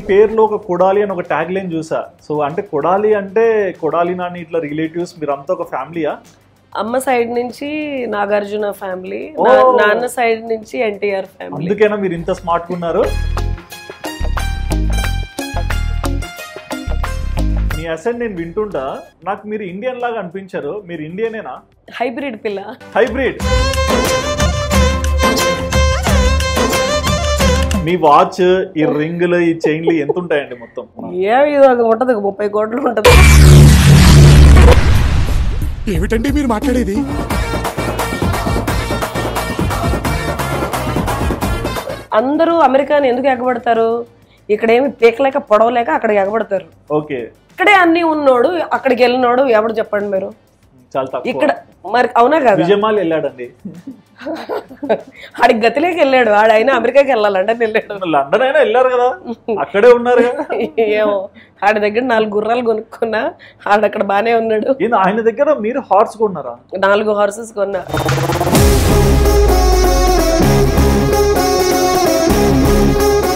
పేరులో ఒక కొడాలి అని ఒక ట్యాగ్ లైన్ చూసా. సో అంటే కొడాలి అంటే కొడాలి నాని ఇట్లా రిలేటివ్స్ మీరంతా ఒక ఫ్యామిలీయా? అమ్మ సైడ్ నుంచి నాగార్జున ఫ్యామిలీ, నాన్న సైడ్ నుంచి ఎన్టీఆర్ ఫ్యామిలీ. అందుకేనా మీరు ఇంత స్మార్ట్ ఉన్నారు? మీ అసెంట్ నేను వింటుంటా, నాకు మీరు ఇండియన్ లాగా అనిపించారు. మీరు ఇండియనేనా? హైబ్రిడ్ పిల్ల. హైబ్రిడ్. మీ వాచ్, ఈ రింగులు, ఈ చైన్లు ఎంత ఉంటాయండి మొత్తం? ఏదో ఉంటది, 30 కోట్లు ఉంటది. ఏమిటండి మీరు మాట్లాడేది? అందరూ అమెరికాని ఎందుకు ఎగబడతారు? ఇక్కడేమి పీకలేక పొడవలేక అక్కడికి ఎగబడతారు. ఓకే, ఇక్కడే అన్ని ఉన్నోడు అక్కడికి వెళ్ళినోడు ఎవడు చెప్పండి మీరు? చాలా తక్కువ. ఇక్కడ మరి అవునా కదా? విజయమాల్ వెళ్ళాడండి, ఆడికి గతిలోకి వెళ్ళాడు. ఆడైనా అమెరికాకి వెళ్ళాలంటే వెళ్ళాడు. లండన్ అయినా వెళ్ళారు కదా, అక్కడే ఉన్నారు కదా. ఏమో ఆడి దగ్గర 4 గుర్రాలు కొనుక్కున్నా, ఆడక్కడ బానే ఉన్నాడు. ఆయన దగ్గర మీరు హార్స్ కొన్నారా? 4 హార్సెస్ కొన్నా.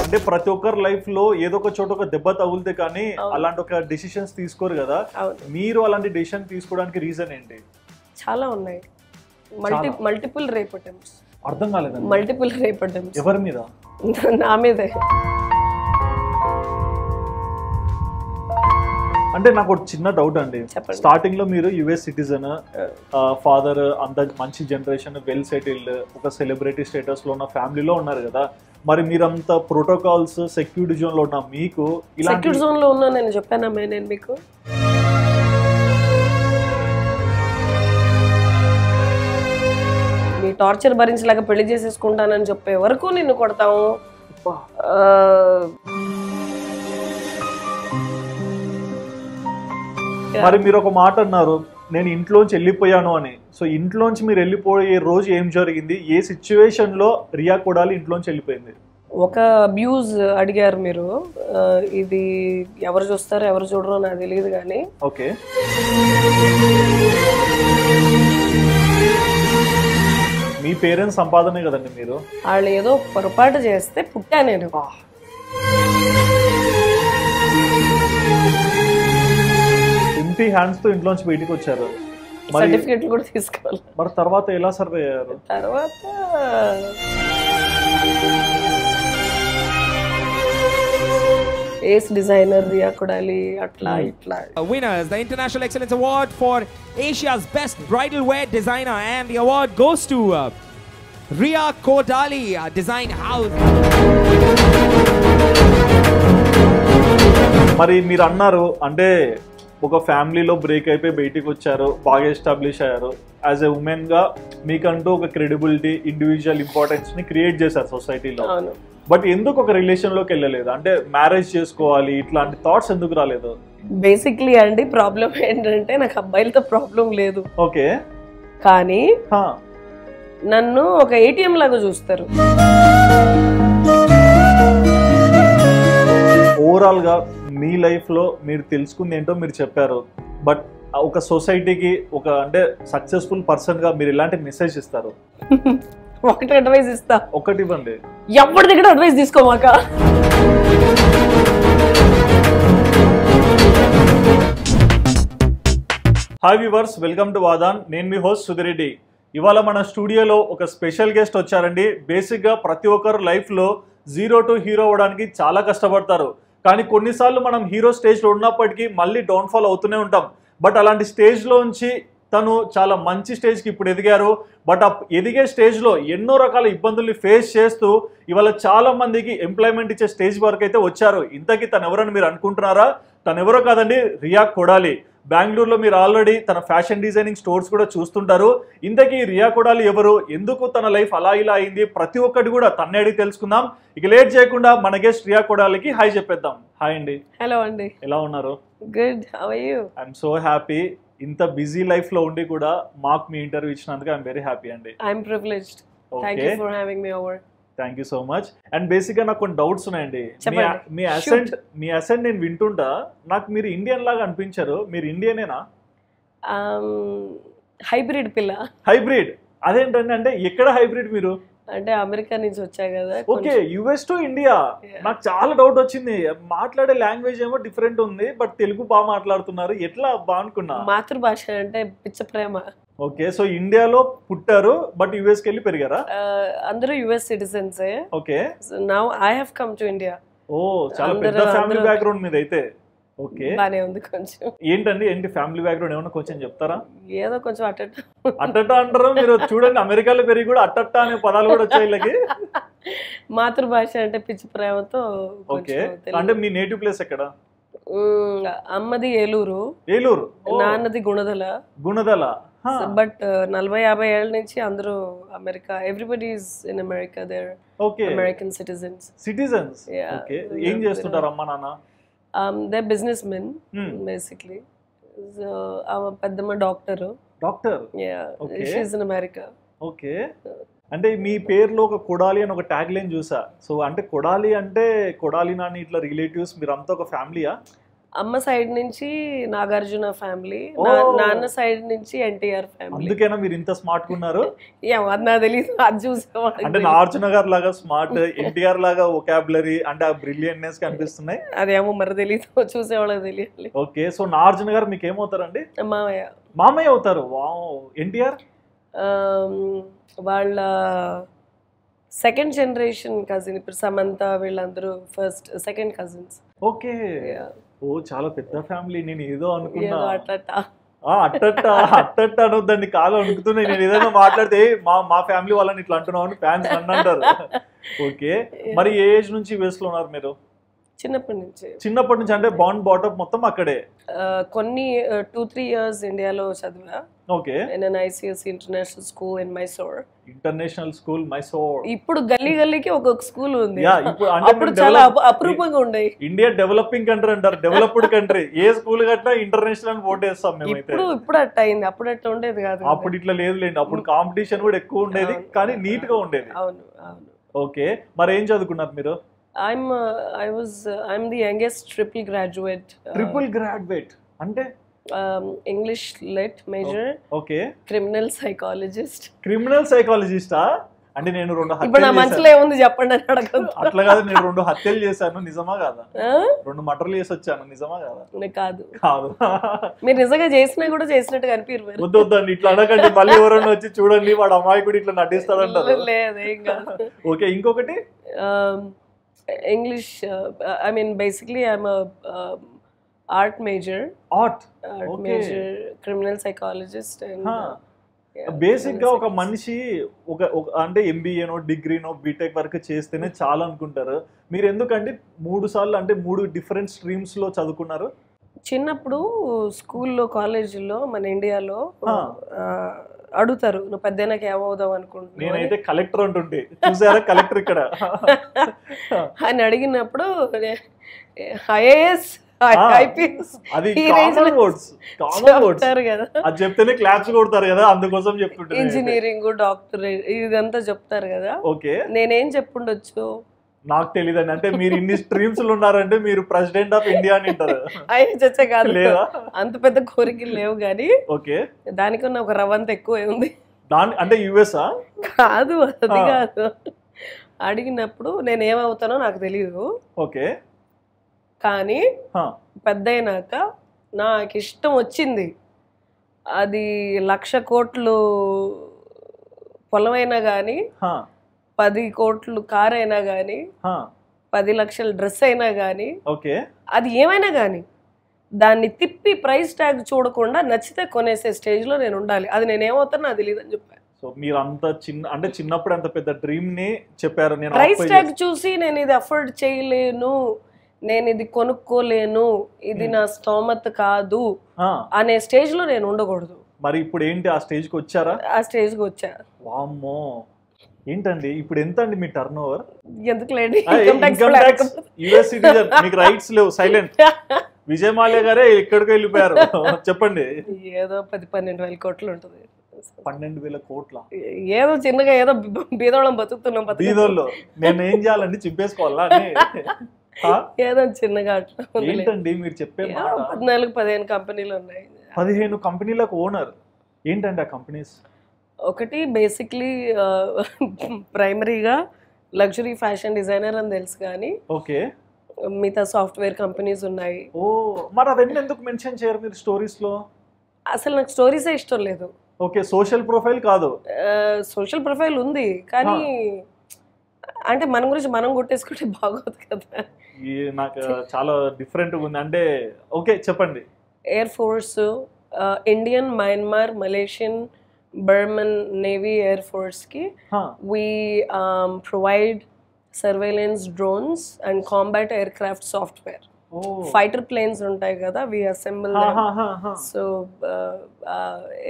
అంటే ప్రతి ఒక్కరి లైఫ్ లో ఏదో ఒక చోట ఒక దెబ్బ తగులితే కానీ అలాంటి ఒక డెసిషన్స్ తీసుకోరు కదా. మీరు అలాంటి డెసిషన్ తీసుకోవడానికి రీజన్ ఏంటి? చాలా ఉన్నాయి. Multiple rape attempts. అర్థం కాలేదండి. Multiple rape attempts. ఎవరి మీద? నా మీదే. అంటే నాకు ఒక చిన్న డౌట్ అండి. స్టార్టింగ్ లో మీరు యుఎస్ సిటిజన్, ఫాదర్ అంత మంచి జనరేషన్, వెల్ సెటిల్డ్, ఒక సెలబ్రిటీ స్టేటస్ లో ఉన్న ఫ్యామిలీలో ఉన్నారు కదా. మరి మీరంతా ప్రోటోకాల్స్, సెక్యూరిటీ జోన్ లో ఉన్న మీకు సెక్యూరిటీ జోన్ లో ఉన్నా నేను చెప్పానా నేను మీకు? నీ టార్చర్ భరించలేక పెళ్లి చేసేసుకుంటానని చెప్పే వరకు నిన్ను కొడతాము. మరి మీరు ఒక మాట అన్నారు, నేను ఇంట్లోంచి వెళ్ళిపోయాను అని. సో ఇంట్లోంచి మీరు వెళ్ళిపోయే రోజు ఏం జరిగింది? ఏ సిచ్యువేషన్ లో రియా కొడాలి ఇంట్లోంచి వెళ్ళిపోయింది? ఒక అబ్యూజ్ అడిగారు మీరు. ఇది ఎవరు చూస్తారో ఎవరు చూడరో నాకు తెలియదు కానీ, ఓకే, మీ పేరెంట్స్ సంపాదనే కదండి మీరు. వాళ్ళు ఏదో పొరపాటు చేస్తే పుట్టా నేను. ఎంటీ హ్యాండ్స్ తో ఇంట్లోంచి బయటికి వచ్చారు. సర్టిఫికెట్లు కూడా తీసుకోవాలి. మరి తర్వాత ఎలా సర్వే అయ్యారు? తర్వాత ఏస్ డిజైనర్ రియా కొడాలి అట్లా ఇట్లా. Winners, the International Excellence Award for Asia's Best Bridal Wear Designer, and the award goes to Ria Kodali, Design House. మరి మీరు అన్నారు అంటే ఒక ఫ్యామిలీలో బ్రేక్ అయిపోయి బయటికి వచ్చారు, బాగా ఎస్టాబ్లిష్ అయ్యారు. యాజ్ ఎ ఉమెన్ గా మీకంటూ ఒక క్రెడిబిలిటీ, ఇండివిజువల్ ఇంపార్టెన్స్ ని క్రియేట్ చేశారు సొసైటీలో. బట్ ఎందుకు ఒక రిలేషన్ లోకి వెళ్ళలేదు? అంటే మ్యారేజ్ చేసుకోవాలి ఇట్లాంటి థాట్స్ ఎందుకు రాలేదు? బేసిక్లీ అండి ప్రాబ్లం ఏంటంటే నాకు అబ్బాయిలతో ప్రాబ్లం లేదు. ఓకే, కానీ నన్ను ఒక ఏటీఎం లాగా చూస్తారు. ఓవరాల్ గా మీ లైఫ్ లో మీరు తెలుసుకుంది ఏంటో మీరు చెప్పారు. బట్ ఒక సొసైటీకి ఒక అంటే సక్సెస్ఫుల్ పర్సన్ గా మీరు ఎలాంటి మెసేజ్ ఇస్తారు? ఒకటి అడ్వైస్ ఇస్తా. ఒకటి ఇవ్వండి. ఎవరి దగ్గర అడ్వైస్ తీసుకోమాక. Hi viewers, welcome to Aadhan. నేను మీ హోస్ట్ సుధిరెడ్డి. ఇవాళ మన స్టూడియోలో ఒక స్పెషల్ గెస్ట్ వచ్చారండి. బేసిక్గా ప్రతి ఒక్కరు లైఫ్లో 0 to హీరో అవ్వడానికి చాలా కష్టపడతారు. కానీ కొన్నిసార్లు మనం హీరో స్టేజ్లో ఉన్నప్పటికీ మళ్ళీ డౌన్ఫాల్ అవుతూనే ఉంటాం. బట్ అలాంటి స్టేజ్లోంచి తను చాలా మంచి స్టేజ్కి ఇప్పుడు ఎదిగారు. బట్ ఆ ఎదిగే స్టేజ్లో ఎన్నో రకాల ఇబ్బందుల్ని ఫేస్ చేస్తూ ఇవాళ చాలా మందికి ఎంప్లాయ్మెంట్ ఇచ్చే స్టేజ్ వరకు అయితే వచ్చారు. ఇంతకీ తను ఎవరని మీరు అనుకుంటున్నారా? తను ఎవరో కాదండి, రియా కొడాలి. బెంగళూరులో మీరు ఆల్రెడీ తన ఫ్యాషన్ డిజైనింగ్ స్టోర్స్ కూడా చూస్తుంటారు. ఇంతకీ రియా కొడాలి ఎవరు, ఎందుకు తన లైఫ్ అలా ఇలా అయింది, ప్రతి ఒక్కటి కూడా తన్నే అడిగి తెలుసుకుందాం. ఇక లేట్ చేయకుండా మన గెస్ట్ రియా కొడాలికి హాయ్ చెప్పేద్దాం. హాయ్ అండి. హలో అండి. ఎలా ఉన్నారు? Good, how are you? I'm so happy. ఇంత బిజీ లైఫ్ లో ఉండి కూడా మాకు మీ ఇంటర్వ్యూ ఇచ్చినందుకు ఐఎమ్ వెరీ హ్యాపీ అండి. I'm privileged. Thank you for having me over. Thank you so much. And basic గా నాకు కొన్ని డౌట్స్ ఉన్నాయండి. మీ అసెంట్ నేను వింటుంటా, నాకు మీరు ఇండియన్ లాగా అనిపించారు. మీరు ఇండియనేనా? హైబ్రిడ్ పిల్ల. హైబ్రిడ్ అదేంటండి? అంటే ఎక్కడ హైబ్రిడ్ మీరు? అంటే అమెరికా నుంచి వచ్చా కదా. Okay, US to India. నాకు చాలా డౌట్ వచ్చింది, మాట్లాడే లాంగ్వేజ్ ఏమో డిఫరెంట్ ఉంది, బట్ తెలుగు బాగా మాట్లాడుతున్నారు, ఎట్లా బా అనుకున్నా. మాతృభాష అంటే పిచ్చ ప్రేమ. ఓకే, సో ఇండియాలో పుట్టారు బట్ యుఎస్ కి వెళ్ళి పెరిగారా? అందరూ యుఎస్ సిటిజన్సే. Okay, now I have come to India. ఓ చాలా పెద్ద ఫ్యామిలీ బ్యాక్గ్రౌండ్ మీద అయితే. ఓకే, బానే ఉంది కొంచెం. ఏంటి ఫ్యామిలీ బ్యాక్గ్రౌండ్ ఏమన్నా కొంచెం చెప్తారా? ఏదో కొంచెం అట్టట్టు అట్టట్ట అంటారు మీరు. చూడండి, అమెరికాలో పెరిగి కూడా అట్టట్ట అనే పదాలు కూడా వచ్చాయి వీళ్ళకి. మాతృభాష అంటే పిచ్చి ప్రేమతో. ఓకే, అంటే మీ నేటివ్ ప్లేస్ ఎక్కడ? అమ్మది ఏలూరు, ఏలూరు. నాన్నది గుణదల. గుణదల. బట్ 40-50 ఏళ్ళ నుంచి అందరూ America. Everybody is in America. They're American citizens. Citizens. Okay, ఏం చేస్తుంటారు అమ్మ నాన్న? They businessmen basically. పెద్దమ్మ doctor. Doctor. She's in America. Okay, అంటే మీ పేరులో ఒక కొడాలి అని ఒక ట్యాగ్ లైన్ చూసా. సో అంటే కొడాలి అంటే కొడాలి నాని ఇట్లా రిలేటివ్స్ మీరంతా ఒక ఫ్యామిలీయా? అమ్మ సైడ్ నుంచి నాగార్జున ఫ్యామిలీ, నాన్న సైడ్ నుంచి ఎన్టీఆర్ ఫ్యామిలీ. అందుకేనా మీరు ఇంత స్మార్ట్ గా ఉన్నారు? అది నాకు తెలియదు, అది చూసేవాళ్ళు. అంటే నాగార్జున గారు లాగా స్మార్ట్, ఎన్టీఆర్ లాగా వొకాబులరీ అంటే ఆ బ్రిలియంట్నెస్ కనిపిస్తున్నాయి. అదేమో మరి తెలియదు, చూసేవాళ్ళకి తెలియాలి. ఓకే, సో నాగార్జున గారు మీకు ఏమవుతారండి? మామయ్య. మామయ్య అవుతారు. వావ్. ఎన్టీఆర్ వాళ్ళ సెకండ్ జనరేషన్ కజిన్. ఇప్పుడు సమంత వీళ్ళందరూ సెకండ్ కజిన్స్. ఓకే, ఓ చాలా పెద్ద ఫ్యామిలీ. నేను ఏదో అనుకున్నా. అట్ట అట్టట్ట అనొద్దండి, కాలు అనుకుతున్నాయి. నేను ఏదైనా మాట్లాడితే మా ఫ్యామిలీ వాళ్ళని ఇట్లా అంటున్నావు అని ఫ్యాన్స్ నన్ను అంటారు. ఓకే, మరి ఏ ఏజ్ నుంచి యుఎస్ లో ఉన్నారు మీరు? చిన్నప్పటి నుంచి అంటే బాండ్ బాటప్ మొత్తం అక్కడే? కొన్ని 2-3 ఇయర్స్ ఇండియాలో చదివా. Okay, in an ICSE international school in Mysore. International school Mysore. ఇప్పుడు గల్లీకి ఒక్కొక్క స్కూల్ ఉంది. అప్పుడు చాలా అపురూపంగా ఉండే. ఇండియా డెవలపింగ్ కంట్రీ అంటారు, డెవలప్డ్ కంట్రీ. ఏ స్కూల్ కట్టినా ఇంటర్నేషనల్ అని ఓట్ వేస్తాం మేమైతే. ఇప్పుడు అట్ట అయింది, అప్పుడు అట్లా ఉండేది కాదు. అప్పుడు ఇట్లా లేదులేండి, అప్పుడు కాంపిటీషన్ కూడా ఎక్కువ ఉండేది, కానీ నీట్ గా ఉండేది. అవును అవును. ఓకే, మరి ఏం చదువుకున్నారు మీరు? I'm the youngest triple graduate. Triple graduate అంటే English lit major. Okay, criminal psychologist. Criminal సైకాలజిస్టా? అంటే నేను 2 హత్యలు. ఇప్పుడు నా మనసులో ఏముంది చెప్పండి అని అడగదు. అట్లా కాదు, నేను 2 హత్యలు చేశాను, నిజమా కాదా? 2 మర్డర్లు చేసి వచ్చాను, నిజమా కాదా? కాదు కాదు. మీరు నిజంగా చేసినా కూడా చేసినట్టు కనిపించారు. వద్దండి ఇట్లా అడగండి, మళ్ళీ ఎవరైనా వచ్చి చూడండి వాడు అమాయకుడు ఇట్లా నటిస్తాడంటారు. లేదు ఏం కాదు. ఓకే, ఇంకొకటి English. I mean, basically, I'm a art major. Art major, criminal psychologist. And basic గా ఒక మనిషి ఒక అంటే ఎంబీఏనో డిగ్రీనో బీటెక్ వరకు చేస్తేనే చాలా అనుకుంటారు. మీరు ఎందుకంటే 3 సార్లు అంటే 3 డిఫరెంట్ స్ట్రీమ్స్ లో చదువుకున్నారు? చిన్నప్పుడు స్కూల్లో కాలేజీలో మన ఇండియాలో అడుగుతారు, నువ్వు పెద్దనాక ఏమవుదాం అనుకుంటున్నావు? నేనైతే కలెక్టర్ అంటుంటే చూసారా, కలెక్టర్ ఇక్కడ అని అడిగినప్పుడు ఐఏఎస్ ఐపీఎస్ అది కామన్ వర్డ్స్ కదా, అది చెప్తేనే క్లాప్స్ కొడతారు కదా, అందుకోసం చెప్తుంటారు. ఇంజనీరింగ్, డాక్టర్ ఇదంతా చెప్తారు కదా. ఓకే, నేనేం చెప్పుండొచ్చు నాకు తెలియదండి. అంటే మీరు ఇన్ని స్ట్రీమ్స్ లో ఉన్నారంటే మీరు ప్రెసిడెంట్ ఆఫ్ ఇండియా అని అంటారు. అయ్యే చచ్చ కాదు, అంత పెద్ద కోరికలు లేవు కానీ ఓకే, దానికన్నా ఒక రవంత ఎక్కువ ఉంది. అంటే యుఎస్ఆ కాదు, అది కాదు. అడిగినప్పుడు నేను ఏమవుతానో నాకు తెలియదు. ఓకే, కానీ పెద్ద అయినాక నాకు ఇష్టం వచ్చింది. అది 1,00,000 కోట్లు పొలమైనా కానీ, 10 కోట్లు కార్ అయినా కానీ, 10 లక్షల డ్రెస్ అయినా కానీ, ఓకే, అది ఏమైనా కానీ దాన్ని తిప్పి ప్రైస్ ట్యాగ్ చూడకుండా నచ్చితే కొనేసే స్టేజ్ లో నేను ఉండాలి. అది నేనేమవుతానో నాకు తెలియదు అని చెప్పాను. సో మీరు అంత అంటే చిన్నప్పుడు అంత పెద్ద డ్రీమ్ ని చెప్పారు. నేను ప్రైస్ ట్యాగ్ చూసి నేను ఇది అఫోర్డ్ చేయలేను, నేను ఇది కొనుక్కోలేను, ఇది నా స్తోమత కాదు అనే స్టేజ్ లో నేను ఉండకూడదు. మరి ఇప్పుడు ఏంటి, ఆ స్టేజ్ కి వచ్చారా? ఆ స్టేజ్ కి వచ్చా. వామ్మో, ఏంటండి ఇప్పుడు ఎంత అండి మీ టర్న్ ఓవర్? ఎందుకు లేండి, యుఎస్ సిటిజన్, మీకు రైట్స్ లేవు, సైలెంట్. విజయ్ మాల్యా గారే ఎక్కడికి వెళ్ళిపోయారు చెప్పండి. ఏదో 10-12 వేల కోట్లు ఉంటుంది. 12,000 కోట్ల? ఏదో చిన్నగా ఏదో బీదోళం బతుకుతున్నాం. బీదోళ్ళు నేను ఏం చేయాలండి, చింపేసుకోవాలా? ఏదో చిన్నగా అట్లా. ఏంటండి మీరు చెప్పే 14-15 కంపెనీలు ఉన్నాయి. 15 కంపెనీలకు ఓనర్. ఏంటండి ఆ కంపెనీస్? ఒకటి బేసిక్లీ ప్రైమరీగా లగ్జరీ ఫ్యాషన్ డిజైనర్ అని తెలుసు, కానీ ఓకే మిగతా సాఫ్ట్వేర్ కంపెనీస్ ఉన్నాయి. ఓ మరి అవన్నీ ఎందుకు మెన్షన్ చేయరు మీరు స్టోరీస్ లో? అసలు నాకు స్టోరీసే ఇష్టం లేదు. ఓకే సోషల్ ప్రొఫైల్ కాదు? సోషల్ ప్రొఫైల్ ఉంది, కానీ అంటే మన గురించి మనం కొట్టేసుకుంటే బాగోదు కదా. నాకు చాలా డిఫరెంట్ ఉంది. అంటే ఓకే చెప్పండి. Air force, Indian, Myanmar, Malaysian, Burman navy air force కి we provide surveillance drones and combat aircraft software. Fighter planes ఉంటాయి కదా, we assemble so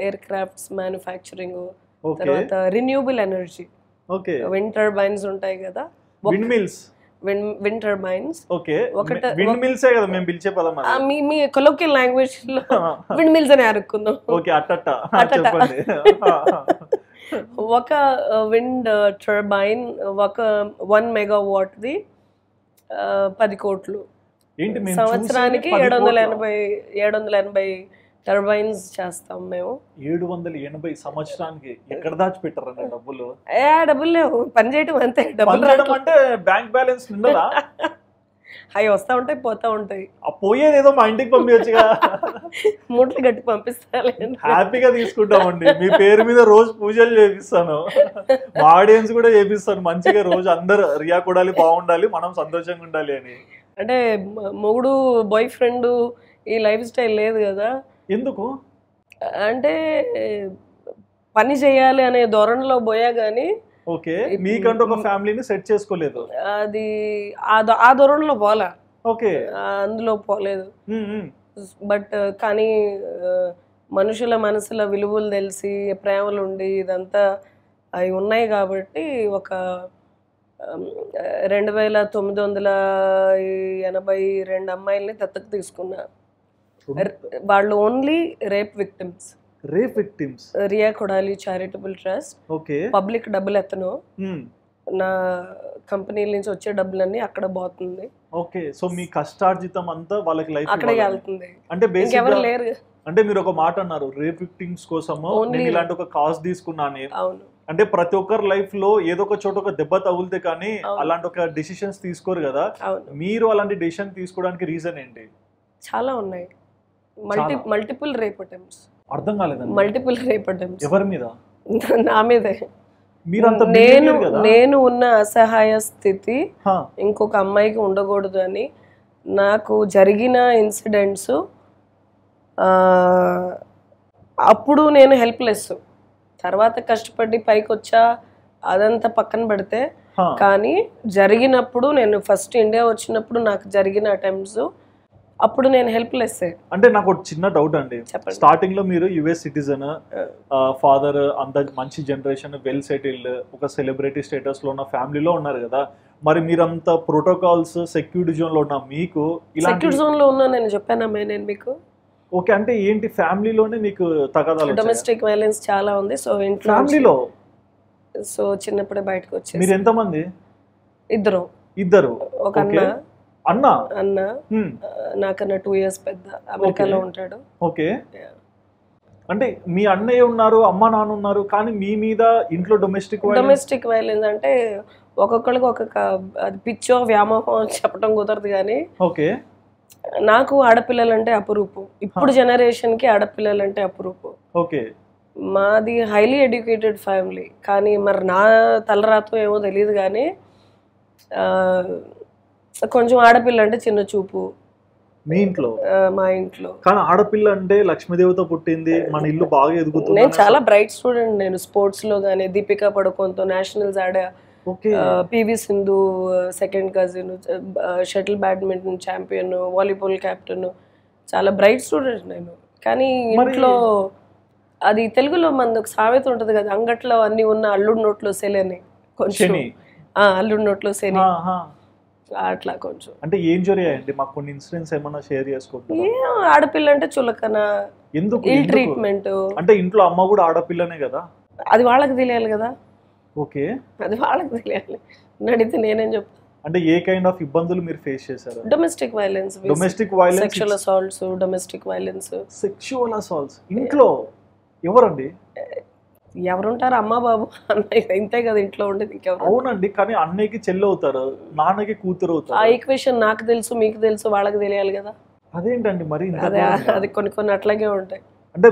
aircrafts manufacturing, తర్వాత రిన్యూబుల్ ఎనర్జీ, విండ్ టర్బైన్స్ ఉంటాయి కదా, విండ్ టర్బైన్స్. విండ్ మిల్స్ కదా మేము పిలిచే పదం అది. మీ కొలోకియల్ లాంగ్వేజ్ లో విండ్ మిల్స్ అని అరుక్కుందాం. ఒక విండ్ టర్బైన్ ఒక 1 మెగావాట్ ది 10 కోట్లు. సంవత్సరానికి 780 టర్బైన్స్ చేస్తాం మేము. 780 సంవత్సరానికి ఎక్కడ దాచిపెట్టారన్న డబ్బులు? డబ్బులు లేవు, పని చేయడం అంతే. డబ్బులు అంటే బ్యాంక్ బ్యాలెన్స్ నిండదా? అవి వస్తా ఉంటాయి పోతా ఉంటాయి. పోయేది ఏదో మా ఇంటికి పంపించగా, మూటలు గట్టి పంపిస్తా. హ్యాపీగా తీసుకుంటామండి. మీ పేరు మీద రోజు పూజలు చేపిస్తాను, మా ఆడియన్స్ కూడా చేపిస్తాను మంచిగా. రోజు అందరు రియా కొడాలి బాగుండాలి, మనం సంతోషంగా ఉండాలి అని. అంటే మొగుడు బాయ్ ఫ్రెండ్ ఈ లైఫ్ స్టైల్ లేదు కదా. ఎందుకు అంటే పని చేయాలి అనే ధోరణిలో పోయా గానీ ఓకే మీకంటూ ఒక ఫ్యామిలీని సెట్ చేసుకోలేదు. అది ఆ ధోరణిలో పోలే. ఓకే అందులో పోలేదు. బట్ కానీ మనుషుల మనసుల విలువలు తెలిసి ప్రేమలు ఉండి ఇదంతా అవి ఉన్నాయి కాబట్టి ఒక 2982 అమ్మాయిల్ని దత్తత తీసుకున్నా. వాళ్ళు only rape victims. Riya Kodali charitable trust. Public డబ్బులు ఎత్తను, నా కంపెనీల నుంచి వచ్చే డబ్బులన్నీ అక్కడ పోతుంది. ఓకే సో మీ కష్టార్జితం అంతా వాళ్ళకి లైఫ్ అక్కడికి వెళ్తుంది. అంటే ఎవరు లేరు. అంటే మీరు ఒక మాట అన్నారు, రేప్ విక్టిమ్స్ కోసము నేను ఇలాంటి ఒక కాజ్ తీసుకున్నాను. అవును. అంటే ప్రతి ఒక్కరి లైఫ్ లో ఏదో ఒక చోట ఒక దెబ్బ తగులితే కానీ అలాంటి ఒక డిసిషన్స్ తీసుకోరు కదా. మీరు అలాంటి డిసిషన్ తీసుకోవడానికి రీజన్ ఏంటి? చాలా ఉన్నాయి. Multiple rape attempts. అర్థం కాలేదండి. Multiple rape attempts. ఎవరి మీద? నా మీదే. నేను ఉన్న అసహాయ స్థితి ఇంకొక అమ్మాయికి ఉండకూడదు అని నాకు జరిగిన ఇన్సిడెంట్స్, అప్పుడు నేను హెల్ప్లెస్. తర్వాత కష్టపడి పైకి వచ్చా, అదంతా పక్కన పెడితే, కానీ జరిగినప్పుడు నేను ఫస్ట్ ఇండియా వచ్చినప్పుడు నాకు జరిగిన అటెంప్ట్స్, అప్పుడు నేను హెల్ప్లెస్. అంటే నాకు ఒక చిన్న డౌట్ అండి. స్టార్టింగ్ లో మీరు యుఎస్ సిటిజన్, ఫాదర్ అంత మంచి జనరేషన్, వెల్ సెటిల్డ్, ఒక సెలబ్రిటీ స్టేటస్ లో ఉన్న ఫ్యామిలీలో ఉన్నారు కదా. మరి మీరంత ప్రోటోకాల్స్ సెక్యూరిటీ జోన్ లో ఉన్న మీకు సెక్యూరిటీ జోన్ లో ఉన్నా నేను చెప్పానా నేను మీకు? ఓకే అంటే ఏంటి ఫ్యామిలీలోనే మీకు తగాదాలు? డొమెస్టిక్ వైలెన్స్ చాలా ఉంది. సో ఇంట్లో ఫ్యామిలీలో సో చిన్నప్పుడే బయటకు వచ్చి. మీరు ఎంతమంది? ఇద్దరు. ఒక అన్న నాకన్నా 2 years పెద్ద, అమెరికాలో ఉంటాడు. ఓకే అంటే మీ అన్నయ్య ఉన్నారు, అమ్మ నాన్న ఉన్నారు, కానీ మీ మీద ఇంట్లో డొమెస్టిక్ వైలెన్స్ అంటే ఒక్కొక్కరికి ఒక్కొక్క పిచ్చో వ్యామోహం చెప్పడం కుదరదు. కానీ ఓకే నాకు ఆడపిల్లలంటే అపురూపం. ఇప్పుడు జనరేషన్ కి ఆడపిల్లలంటే అపురూపం. ఓకే మాది హైలీ ఎడ్యుకేటెడ్ ఫ్యామిలీ, కానీ మరి నా తలరాతో ఏమో తెలియదు, కానీ కొంచెం ఆడపిల్ల అంటే చిన్న చూపు మీ ఇంట్లో. మా ఇంట్లో కానీ ఆడపిల్ల అంటే లక్ష్మీదేవితో పుట్టింది, మన ఇల్లు బాగా ఎదుగుతుంది. నేను చాలా బ్రైట్ స్టూడెంట్. నేను స్పోర్ట్స్ లో గానీ దీపికా పడుకోన్తో నేషనల్స్ ఆడా, PV Sindhu second cousin, shuttle badminton champion, volleyball captain, చాలా బ్రైట్ స్టూడెంట్ నేను. కానీ ఇంట్లో అది తెలుగులో మనది ఒక సామెత ఉంటది కదా, అంగట్లో అన్ని ఉన్న అల్లుడి నోట్లో సెలని. కొంచెం అల్లుడి నోట్లో శని అట్లా కొంచెం. అంటే ఏం జరిగాయండి? మాకు కొన్ని ఇన్సిడెంట్స్ ఏమన్నా షేర్ చేసుకుంటారా? ఆడపిల్ల అంటే చులకన, ఎందుకు ఇల్ ట్రీట్మెంట్. అంటే ఇంట్లో అమ్మ కూడా ఆడపిల్లనే కదా, అది వాళ్ళకి తెలియాలి కదా. ఓకే అది వాళ్ళకి తెలియాలి. అడిగితే నేనేం చెప్తా? అంటే ఏ కైండ్ ఆఫ్ ఇబ్బందులు మీరు ఫేస్ చేశారు? Domestic violence, sexual assaults, domestic violence. Sexual assaults ఇంట్లో ఎవరండి? ఎవరుంటారు అమ్మ బాబు అన్నయ్య ఇంతే కదా ఇంట్లో ఉండేది ఇంకెవరు. అవునండి, కానీ అన్నయ్యకి చెల్లి అవుతారు, నాన్నకి కూతురు ఆ అవుతారు. ఈక్వేషన్ నాకు తెలుసు మీకు తెలుసు వాళ్ళకి తెలియాలి కదా. అదేంటండి మరి ఇంత అదే ఘోరంగా? అది కొన్ని కొన్ని అట్లాగే ఉంటాయి. అంటే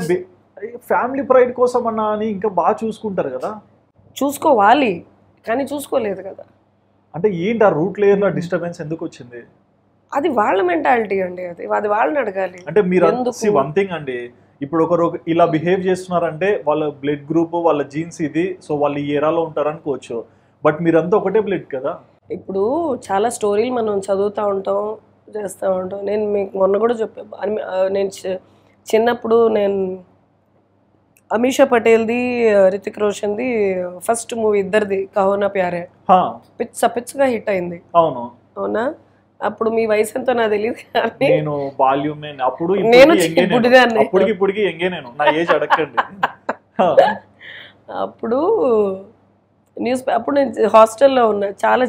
ఫ్యామిలీ ప్రైడ్ కోసం అన్నా అని ఇంకా బాగా చూసుకుంటారు కదా. చూసుకోవాలి కానీ చూసుకోలేదు కదా. అంటే ఏంటి ఆ రూట్ లేయర్ లో డిస్టర్బెన్స్ ఎందుకు వచ్చింది? అది వాళ్ళ మెంటాలిటీ అండి, అది వాళ్ళని అడగాలి. అంటే మీరు ఎందుకు? వన్ థింగ్ అండి, ఇప్పుడు ఒకరు ఇలా బిహేవ్ చేస్తున్నారంటే వాళ్ళ బ్లడ్ గ్రూప్ వాళ్ళ జీన్స్ ఇది, సో వాళ్ళు ఈ ఏరాలో ఉంటారు అనుకోవచ్చు. బట్ మీరంతా ఒకటే బ్లడ్ కదా. ఇప్పుడు చాలా స్టోరీలు మనం చదువుతూ ఉంటాం చేస్తూ ఉంటాం. నేను మీకు మొన్న కూడా చెప్పాను, నేను చిన్నప్పుడు నేను అమీషా పటేల్ది రితిక్ రోషన్ది ఫస్ట్ మూవీ ఇద్దరిది కహోనా ప్యారే పిచ్చగా హిట్ అయింది. అవును అవునా? అప్పుడు మీ వయసు ఎంతో నాకు తెలియదు కానీ నేను బాల్యం అప్పుడు నేను ఇప్పటికి ఎంగే నేను, నా ఏజ్ అడగండి. అప్పుడు అప్పుడు నేను హాస్టల్లో ఉన్నా, చాలా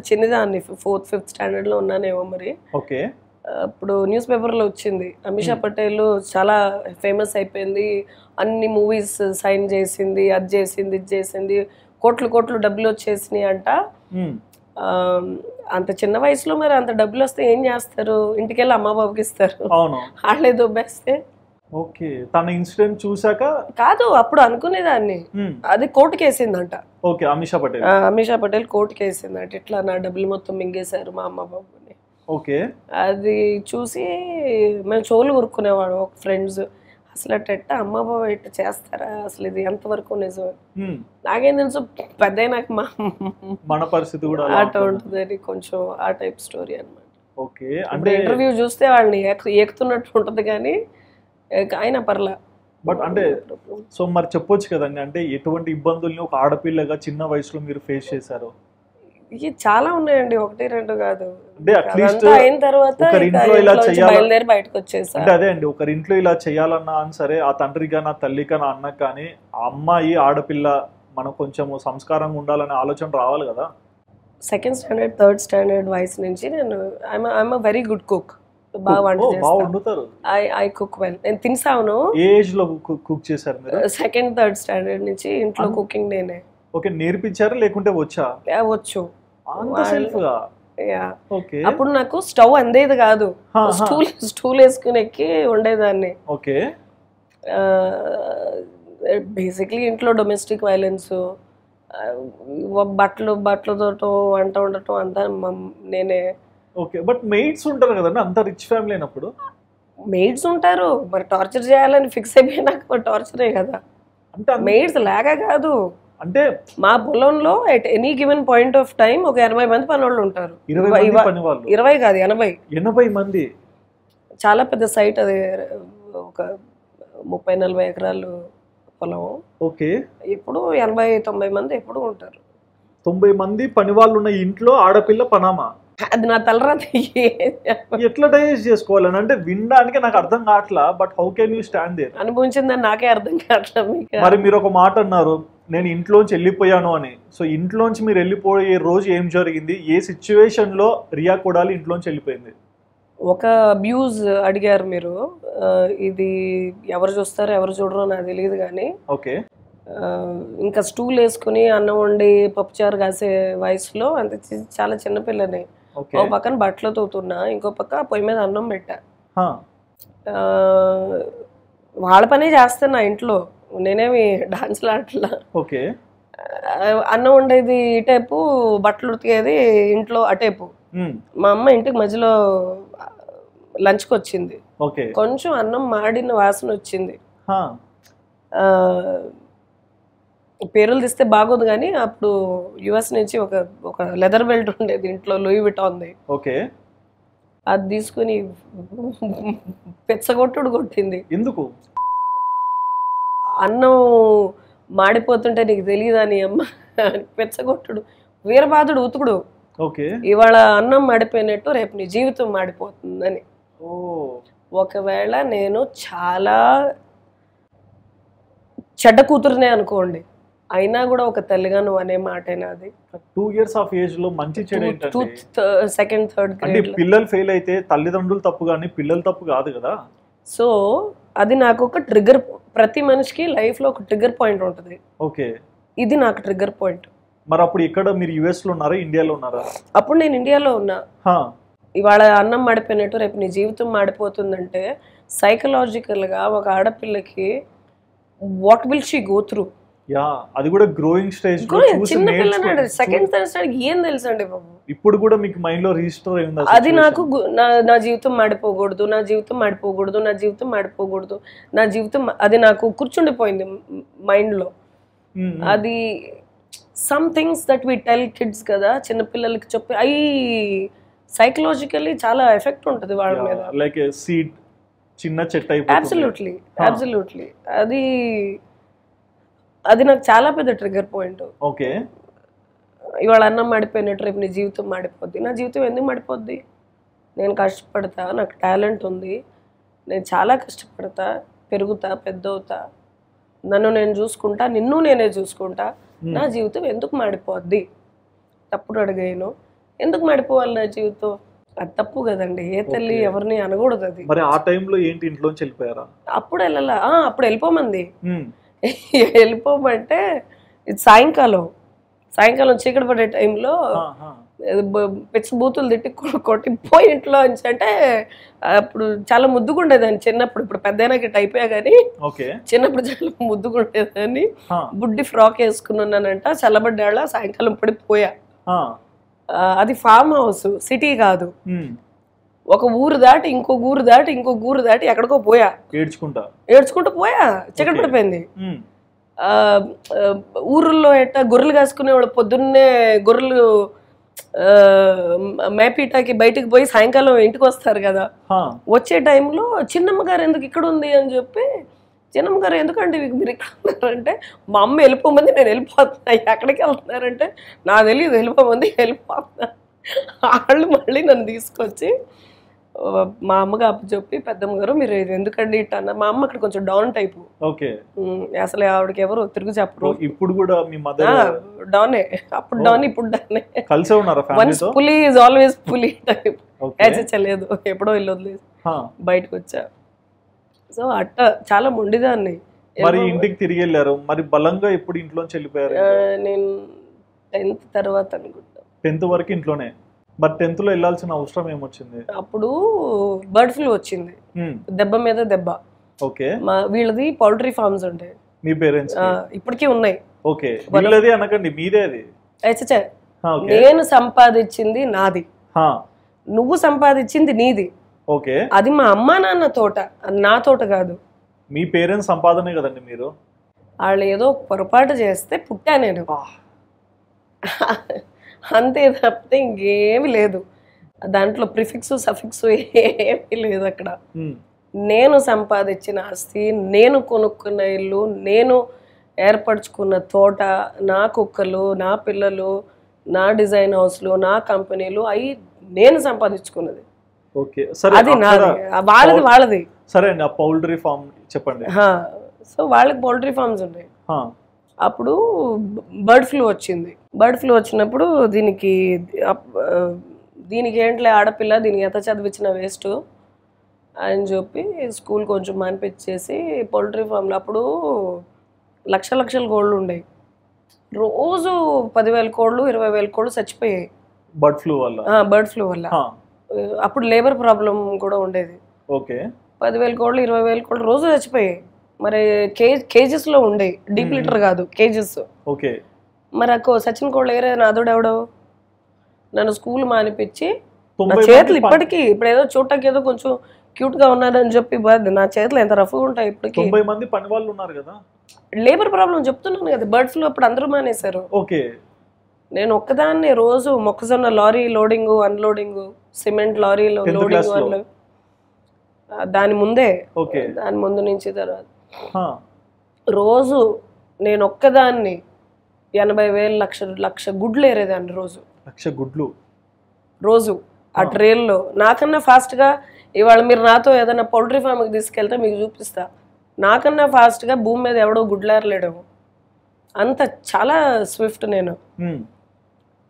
చిన్నదాన్ని, 4th 5th స్టాండర్డ్లో ఉన్నానేమో మరి. ఓకే. అప్పుడు న్యూస్ పేపర్లో వచ్చింది అమీషా పటేల్ చాలా ఫేమస్ అయిపోయింది, అన్ని మూవీస్ సైన్ చేసింది, అది చేసింది ఇది చేసింది, కోట్లు డబ్బులు వచ్చేసినాయి అంట. అంత చిన్న వయసులో మరి అంత డబ్బులు వస్తే ఏం చేస్తారు? ఇంటికెళ్ళి అమ్మ బాబుకి ఇస్తారు, వాళ్ళే దొబ్బేస్తే. ఓకే. తన ఇన్సిడెంట్ చూసాక కాదు, అప్పుడు అనుకునేదాన్ని అది కోర్టుకి వేసిందంట. ఓకే. అమీషా పటేల్ కోర్టుకి వేసిందంట, ఇట్లా నా డబ్బులు మొత్తం మింగేశారు మా అమ్మ బాబుని. ఓకే. అది చూసి మేము చెవులు కొరుక్కునేవాడు ఒక ఫ్రెండ్స్, అసలు అట్ట అమ్మ బాబు ఇట్లా చేస్తారా, అసలు ఇది ఎంతవరకు నిజం? నాకేం తెలుసు, పెద్ద నాకు మన పరిస్థితి కూడా ఆట ఉంటుంది అని, కొంచెం ఆ టైప్ స్టోరీ అనమాట. ఓకే. అంటే ఇంటర్వ్యూ చూస్తే వాళ్ళని ఎక్కుతున్నట్టు ఉంటుంది కానీ ఆయన పర్లా. బట్ అంటే సో మరి చెప్పొచ్చు కదండి, అంటే ఎటువంటి ఇబ్బందుల్ని ఒక ఆడపిల్లగా చిన్న వయసులో మీరు ఫేస్ చేశారు? ఇవి చాలా ఉన్నాయండి, 1 2 కాదు. అంటే అట్లీస్ట్ అయిన తర్వాత బయలుదేరి బయటకు వచ్చేసా. అంటే అదే అండి, ఒకరి ఇంట్లో ఇలా చేయాలన్నా అని సరే, ఆ తండ్రిగా నా తల్లిగా నా అన్నకు కానీ ఆ అమ్మాయి ఆడపిల్ల మనం కొంచెం సంస్కారంగా ఉండాలనే ఆలోచన రావాలి కదా. 2nd స్టాండర్డ్ 3rd స్టాండర్డ్ వయసు నుంచి నేను ఐఎమ్ వెరీ గుడ్ కుక్, బాగా వండుతారు. I cook well. నేను తినసాను. ఏ ఏజ్ లో కుక్ చేశారు మీరు? 2nd 3rd స్టాండర్డ్ నుంచి ఇంట్లో కుకింగ్ నేనే. ఓకే. నేర్పించారా లేకుంటే వచ్చా? వచ్చు. ఓకే. అప్పుడు నాకు స్టవ్ అందేది కాదు, స్టూల్ వేసుకుని ఎక్కి ఉండేదాన్ని. ఓకే. బేసిక్లీ ఇంట్లో డొమెస్టిక్ వైలెన్స్, బట్టలతో వంట ఉండటం అంతా నేనే. ఓకే. బట్ మెయిడ్స్ ఉంటారు కదండి, అంత రిచ్ ఫ్యామిలీ అయినప్పుడు. మెయిడ్స్ ఉంటారు మరి, టార్చర్ చేయాలని ఫిక్స్ అయిపోయినాక టార్చరే కదా. అంటే మెయిడ్స్ లాగా కాదు, అంటే మా పొలంలో at any given point of time ఒక 80 మంది పనివాళ్ళు ఉంటారు. 20 కాదు 80 మంది. చాలా పెద్ద సైట్ అది, ఒక 30-40 ఎకరాలు పొలం. ఓకే. ఇప్పుడు 80-90 మంది ఎప్పుడు ఉంటారు. 90 మంది పని వాళ్ళు ఉన్న ఇంట్లో ఆడపిల్ల పనామా? అది నా తలరాత. ఎట్లా డైజెస్ట్ చేసుకోవాలని అంటే వినడానికి నాకు అర్థం కావట్లా. But how can you stand there? అనుభవించిందని నాకే అర్థం కావట్లా. మరి మీరు ఒక మాట అన్నారు, నేను ఇంట్లోంచి వెళ్ళిపోయాను అని. సో ఇంట్లోంచి మీరు వెళ్ళిపోయే రోజు ఏం జరిగింది, ఏ సిచ్యువేషన్ లో రియా కొడాలి ఇంట్లోంచి వెళ్ళిపోయింది? ఒక అబ్యూజ్ అడిగారు మీరు, ఇది ఎవరు చూస్తారో ఎవరు చూడరో నాకు తెలియదు కానీ. ఓకే. ఇంకా స్టూల్ వేసుకుని అన్నం వండి పప్పుచారు కాసే వయసులో, అంత చాలా చిన్నపిల్లని. ఒక పక్కన బట్టలు తోతున్నా, ఇంకో పక్క పొయ్యి మీద అన్నం పెట్టా. వాళ్ళ పనే చేస్తున్నా ఇంట్లో, నేనేమి డాన్స్లు ఆటలా. ఓకే. అన్నం వండేది ఇటేపు, బట్టలు ఉతికేది ఇంట్లో అటేపు. మా అమ్మ ఇంటికి మధ్యలో లంచ్కి వచ్చింది. కొంచెం అన్నం మాడిన వాసన వచ్చింది. పేరులు తీస్తే బాగోదు కానీ అప్పుడు యుఎస్ నుంచి ఒక లెదర్ బెల్ట్ ఉండేది ఇంట్లో, లూయి విటాన్ది. ఓకే. అది తీసుకుని పెచ్చగొట్టుడు కొట్టింది. ఎందుకు? అన్నం మాడిపోతుంటే నీకు తెలియదని అమ్మ, పెచ్చగొట్టుడు, వీరబాదుడు ఉతుకుడు. ఓకే. ఇవాళ అన్నం మాడిపోయినట్టు రేపు నీ జీవితం మాడిపోతుందని. ఒకవేళ నేను చాలా చెడ్డ కూతురునే అనుకోండి, అయినా కూడా ఒక తల్లిగా నువ్వు అనే మాటేనా అది? 2 years of age లో మంచి చెడు ఏంటంటే 2nd 3rd అంటే పిల్లలు ఫెయిల్ అయితే తల్లిదండ్రులు తప్పు కానీ పిల్లలు తప్పు కాదు కదా. సో అది నాకు ఒక ట్రిగర్. ప్రతి మనిషికి లైఫ్లో ఒక ట్రిగర్ పాయింట్ ఉంటుంది. ఓకే, ఇది నాకు ట్రిగర్ పాయింట్. మరి అప్పుడు ఇక్కడ మీరు యుఎస్ లో ఉన్నారా, ఇండియాలో ఉన్నారా? అప్పుడు నేను ఇండియాలో ఉన్నా. ఇవాళ అన్నం మాడిపోయినట్టు రేపు నీ జీవితం మాడిపోతుందంటే సైకలాజికల్గా ఒక ఆడపిల్లకి what will she go through? Yeah, అది కూడా గ్రోయింగ్ స్టేజ్. చిన్న పిల్లనాడు సెకండ్ థర్డ్ స్టాండర్డ్ ఏం తెలుసు అండి బాబు. ఇప్పుడు కూడా మీకు మైండ్ లో రిజిస్టర్ అయింది అది. నాకు నా జీవితం మాడిపోకూడదు, నా జీవితం మాడిపోకూడదు, నా జీవితం మాడిపోకూడదు, నా జీవితం, అది నాకు కూర్చుండిపోయింది మైండ్ లో. అది some things that we tell kids కదా, చిన్నపిల్లలకి చెప్పి అవి సైకలాజికల్లీ చాలా ఎఫెక్ట్ ఉంటుంది వాళ్ళ మీద. లైక్ సీడ్, చిన్న చెట్టు అయిపోతుంది. Absolutely, absolutely. అది నాకు చాలా పెద్ద ట్రిగర్ పాయింట్. ఓకే, ఇవాళ అన్నం మాడిపోయినట్టు రేపు నీ జీవితం మాడిపోద్ది. నా జీవితం ఎందుకు మాడిపోద్ది? నేను కష్టపడతా, నాకు టాలెంట్ ఉంది, నేను చాలా కష్టపడతా, పెరుగుతా, పెద్దవుతా, నన్ను నేను చూసుకుంటా, నిన్ను నేనే చూసుకుంటా. నా జీవితం ఎందుకు మాడిపోద్ది? తప్పుడు అడిగాను. ఎందుకు మాడిపోవాలి నా జీవితం? అది తప్పు కదండి. ఏ తల్లి ఎవరిని అనకూడదు అది. మరి ఆ టైంలో ఏంటి, ఇంట్లోంచి వెళ్ళిపోయారా? అప్పుడు వెళ్ళాలా? అప్పుడు వెళ్ళిపోమంది. వెళ్ళిపోమంటే ఇది సాయంకాలం చీకటి పడే టైంలో పిచ్చి బూతులు తిట్టి కొట్టిపోయి ఇంట్లో నుంచి. అంటే అప్పుడు చాలా ముద్దుగుండేదాన్ని చిన్నప్పుడు. ఇప్పుడు పెద్దయినాక ఇట్ అయిపోయా కానీ చిన్నప్పుడు చాలా ముద్దుగుండేదాన్ని. బుడ్డి ఫ్రాక్ వేసుకున్నానంట, చల్లబడ్డాళ్ళ సాయంకాలం పడిపోయా. అది ఫామ్ హౌస్, సిటీ కాదు. ఒక ఊరు దాటి ఇంకో ఊరు దాటి ఎక్కడికో పోయా, ఏడ్చుకుంటూ పోయా. చీకటి పడిపోయింది. ఊర్లో ఎట్టా గొర్రెలు కాసుకునేవాళ్ళు పొద్దున్నే గొర్రెలు మేపీటాకి బయటకు పోయి సాయంకాలం ఇంటికి వస్తారు కదా. వచ్చే టైంలో చిన్నమ్మ గారు ఎందుకు ఇక్కడ ఉంది అని చెప్పి, చిన్నమ్మ గారు ఎందుకంటే మీరు ఇక్కడ ఉన్నారంటే, మా అమ్మ వెళ్ళిపోమంది, నేను వెళ్ళిపోతున్నా. ఎక్కడికి వెళ్తున్నారంటే నాకు తెలియదు, వెళ్ళిపోతున్నా. వాళ్ళు మళ్ళీ నన్ను తీసుకొచ్చి మా అమ్మగా చెప్పి, పెద్దమ్మ గారు మీరు ఎందుకండి ఇట్లా అన్న. మా అమ్మ అక్కడ కొంచెం డౌన్ టైపు. అసలు ఆవిడకి ఎవరు తిరుగు చెప్పరు. ఇప్పుడు కూడా మీ మదర్ డౌనే. అప్పుడు డౌన్, ఇప్పుడు డౌనే. కలిసే ఉన్నారా? వన్స్ పులి ఈజ్ ఆల్వేస్ పులి టైప్. లేదు, ఎప్పుడో ఇల్లు వదిలేసి బయటకు వచ్చా. సో అట్ట చాలా మొండిదాన్ని. మరి ఇంటికి తిరిగి వెళ్ళారు, మరి బలంగా ఎప్పుడు ఇంట్లోంచి వెళ్ళిపోయారు? నేను 10th తర్వాత అనుకుంటా. 10th వరకు ఇంట్లోనే. మరి 10th లో వెళ్ళాల్సిన అవసరం ఏమొచ్చింది? అప్పుడు బర్డ్ ఫ్లూ వచ్చింది, దెబ్బ మీద దెబ్బ. ఓకే, వీళ్ళది పౌల్ట్రీ ఫార్మ్స్ ఉంటాయి. మీ పేరెంట్స్ ఇప్పటికీ ఉన్నాయి. ఓకే, వీళ్ళది అనకండి, మీదే అది. నేను సంపాదించింది నాది, నువ్వు సంపాదించింది నీది. ఓకే, అది మా అమ్మా నాన్న తోట, నా తోట కాదు. మీ పేరెంట్స్ సంపాదనే కదండి. మీరు వాళ్ళు ఏదో పొరపాటు చేస్తే పుట్టా నేను, అంతే తప్పితే ఇంకేమి లేదు. దాంట్లో ప్రిఫిక్స్ సఫిక్స్ ఏమీ లేదు అక్కడ. నేను సంపాదించిన ఆస్తి, నేను కొనుక్కున్న ఇల్లు, నేను ఏర్పరచుకున్న తోట, నా కుక్కలు, నా పిల్లలు, నా డిజైన్ హౌస్లు, నా కంపెనీలు, అవి నేను సంపాదించుకున్నది. అది నాది, వాళ్ళది. సరే అండి, ఆ పౌల్ట్రీ ఫార్మ్ చెప్పండి. సో వాళ్ళకి పౌల్ట్రీ ఫార్మ్స్ ఉన్నాయి. అప్పుడు బర్డ్ ఫ్లూ వచ్చింది. బర్డ్ ఫ్లూ వచ్చినప్పుడు దీనికి ఏంట్లే ఆడపిల్ల, దీనికి ఎంత చదివించిన వేస్ట్ అని చెప్పి స్కూల్ కొంచెం మానిపించేసి పౌల్ట్రీ ఫామ్లో అప్పుడు లక్షల కోళ్ళు ఉండేవి. రోజు 10,000 కోళ్ళు 20,000 కోళ్ళు చచ్చిపోయాయి బర్డ్ ఫ్లూ వల్ల. అప్పుడు లేబర్ ప్రాబ్లం కూడా ఉండేది. 10,000 కోళ్ళు 20,000 కోళ్ళు రోజు చచ్చిపోయాయి. మరి కేజెస్లో ఉండేవి, డీప్ లీటర్ కాదు, కేజెస్. మరి సచిన్ కోళ్ళు ఏరే నాదోడెవడో నన్ను స్కూల్ మానిపించి, నా చేతులు ఇప్పటికీ, ఇప్పుడు ఏదో చూడటానికి ఏదో కొంచెం క్యూట్గా ఉన్నారని చెప్పి నా చేతులు ఎంత రఫ్గా ఉంటాయి ఇప్పటికీ. 90 మంది పని వాళ్ళు ఉన్నారు కదా. లేబర్ ప్రాబ్లం చెప్తున్నాను కదా, బర్డ్ ఫ్లూ అప్పుడు అందరూ మానేశారు. నేను ఒక్కదాన్ని రోజు మొక్కజొన్న లారీ లోడింగ్ అన్లోడింగ్, సిమెంట్ లారీలో లోడింగ్ అన్లోడింగ్, దాని ముందు నుంచి తర్వాత రోజు నేను ఒక్కదాన్ని 80,000 లక్ష గుడ్లు ఏరేదాన్ని రోజు. 1,00,000 గుడ్లు రోజు ఆ ట్రైన్లో. నాకన్నా ఫాస్ట్గా ఇవాళ మీరు నాతో ఏదైనా పౌల్ట్రీ ఫామ్కి తీసుకెళ్తే మీకు చూపిస్తా, నాకన్నా ఫాస్ట్గా భూమి మీద ఎవడో గుడ్లేరలేడు. అంత చాలా స్విఫ్ట్ నేను.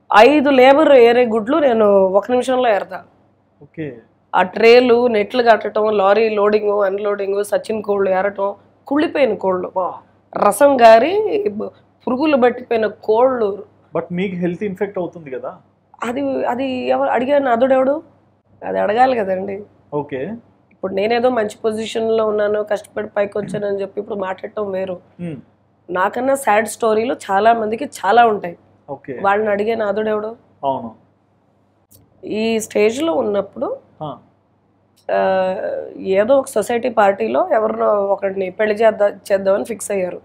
5 లేబర్ ఏరే గుడ్లు నేను 1 నిమిషంలో ఏరతా. ఆ ట్రేలు నెట్లు కట్టడం, లారీ లోడింగ్ అన్లోడింగ్, సచిన్ కోళ్ళు ఏరటం, కుళ్ళిపోయిన కోళ్ళు, రసం గారి పురుగులు పట్టిపోయిన కోళ్ళు. బట్ మీకు హెల్త్ ఇన్ఫెక్ట్ అవుతుంది కదా? అది అది ఎవరు అడిగాను? అదుడెవడు? అది అడగాలి కదండి. ఓకే. ఇప్పుడు నేనేదో మంచి పొజిషన్లో ఉన్నాను, కష్టపడి పైకి వచ్చానని చెప్పి ఇప్పుడు మాట్లాడటం వేరు. నాకన్నా సాడ్ స్టోరీలు చాలా మందికి చాలా ఉంటాయి. వాళ్ళని అడిగే నాదుడెవడు? అవును. ఈ స్టేజ్లో ఉన్నప్పుడు ఏదో ఒక సొసైటీ పార్టీలో ఎవరినో ఒకరిని పెళ్లి చేద్దామని ఫిక్స్ అయ్యారు.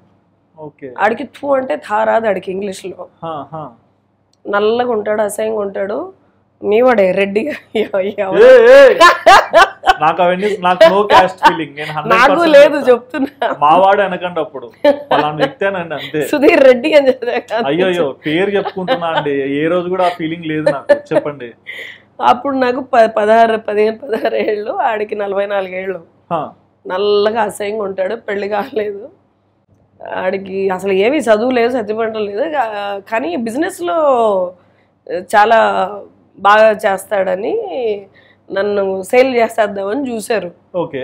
ఆడికి థూ అంటే థారాదు ఆడికి ఇంగ్లీష్లో. నల్లగా ఉంటాడు, అసహ్యంగా ఉంటాడు, మీవాడే రెడ్డి. నాకు లేదు చెప్తున్నా, మావాడు అనకండి అప్పుడు వ్యక్తేనండి అంతే. సుధీర్ రెడ్డి అని అయ్యో పేరు చెప్పుకుంటున్నా అండి, ఏ రోజు కూడా ఆ ఫీలింగ్ లేదు నాకు. చెప్పండి. అప్పుడు నాకు 15-16 ఏళ్ళు, ఆడికి 44 ఏళ్ళు. నల్లగా అసహ్యంగా ఉంటాడు, పెళ్లి కాలేదు ఆడికి, అసలు ఏమి చదువు లేదు, సత్యపంటలు లేదు, కానీ బిజినెస్లో చాలా బాగా చేస్తాడని నన్ను సేల్ చేసేద్దామని చూశారు. ఓకే.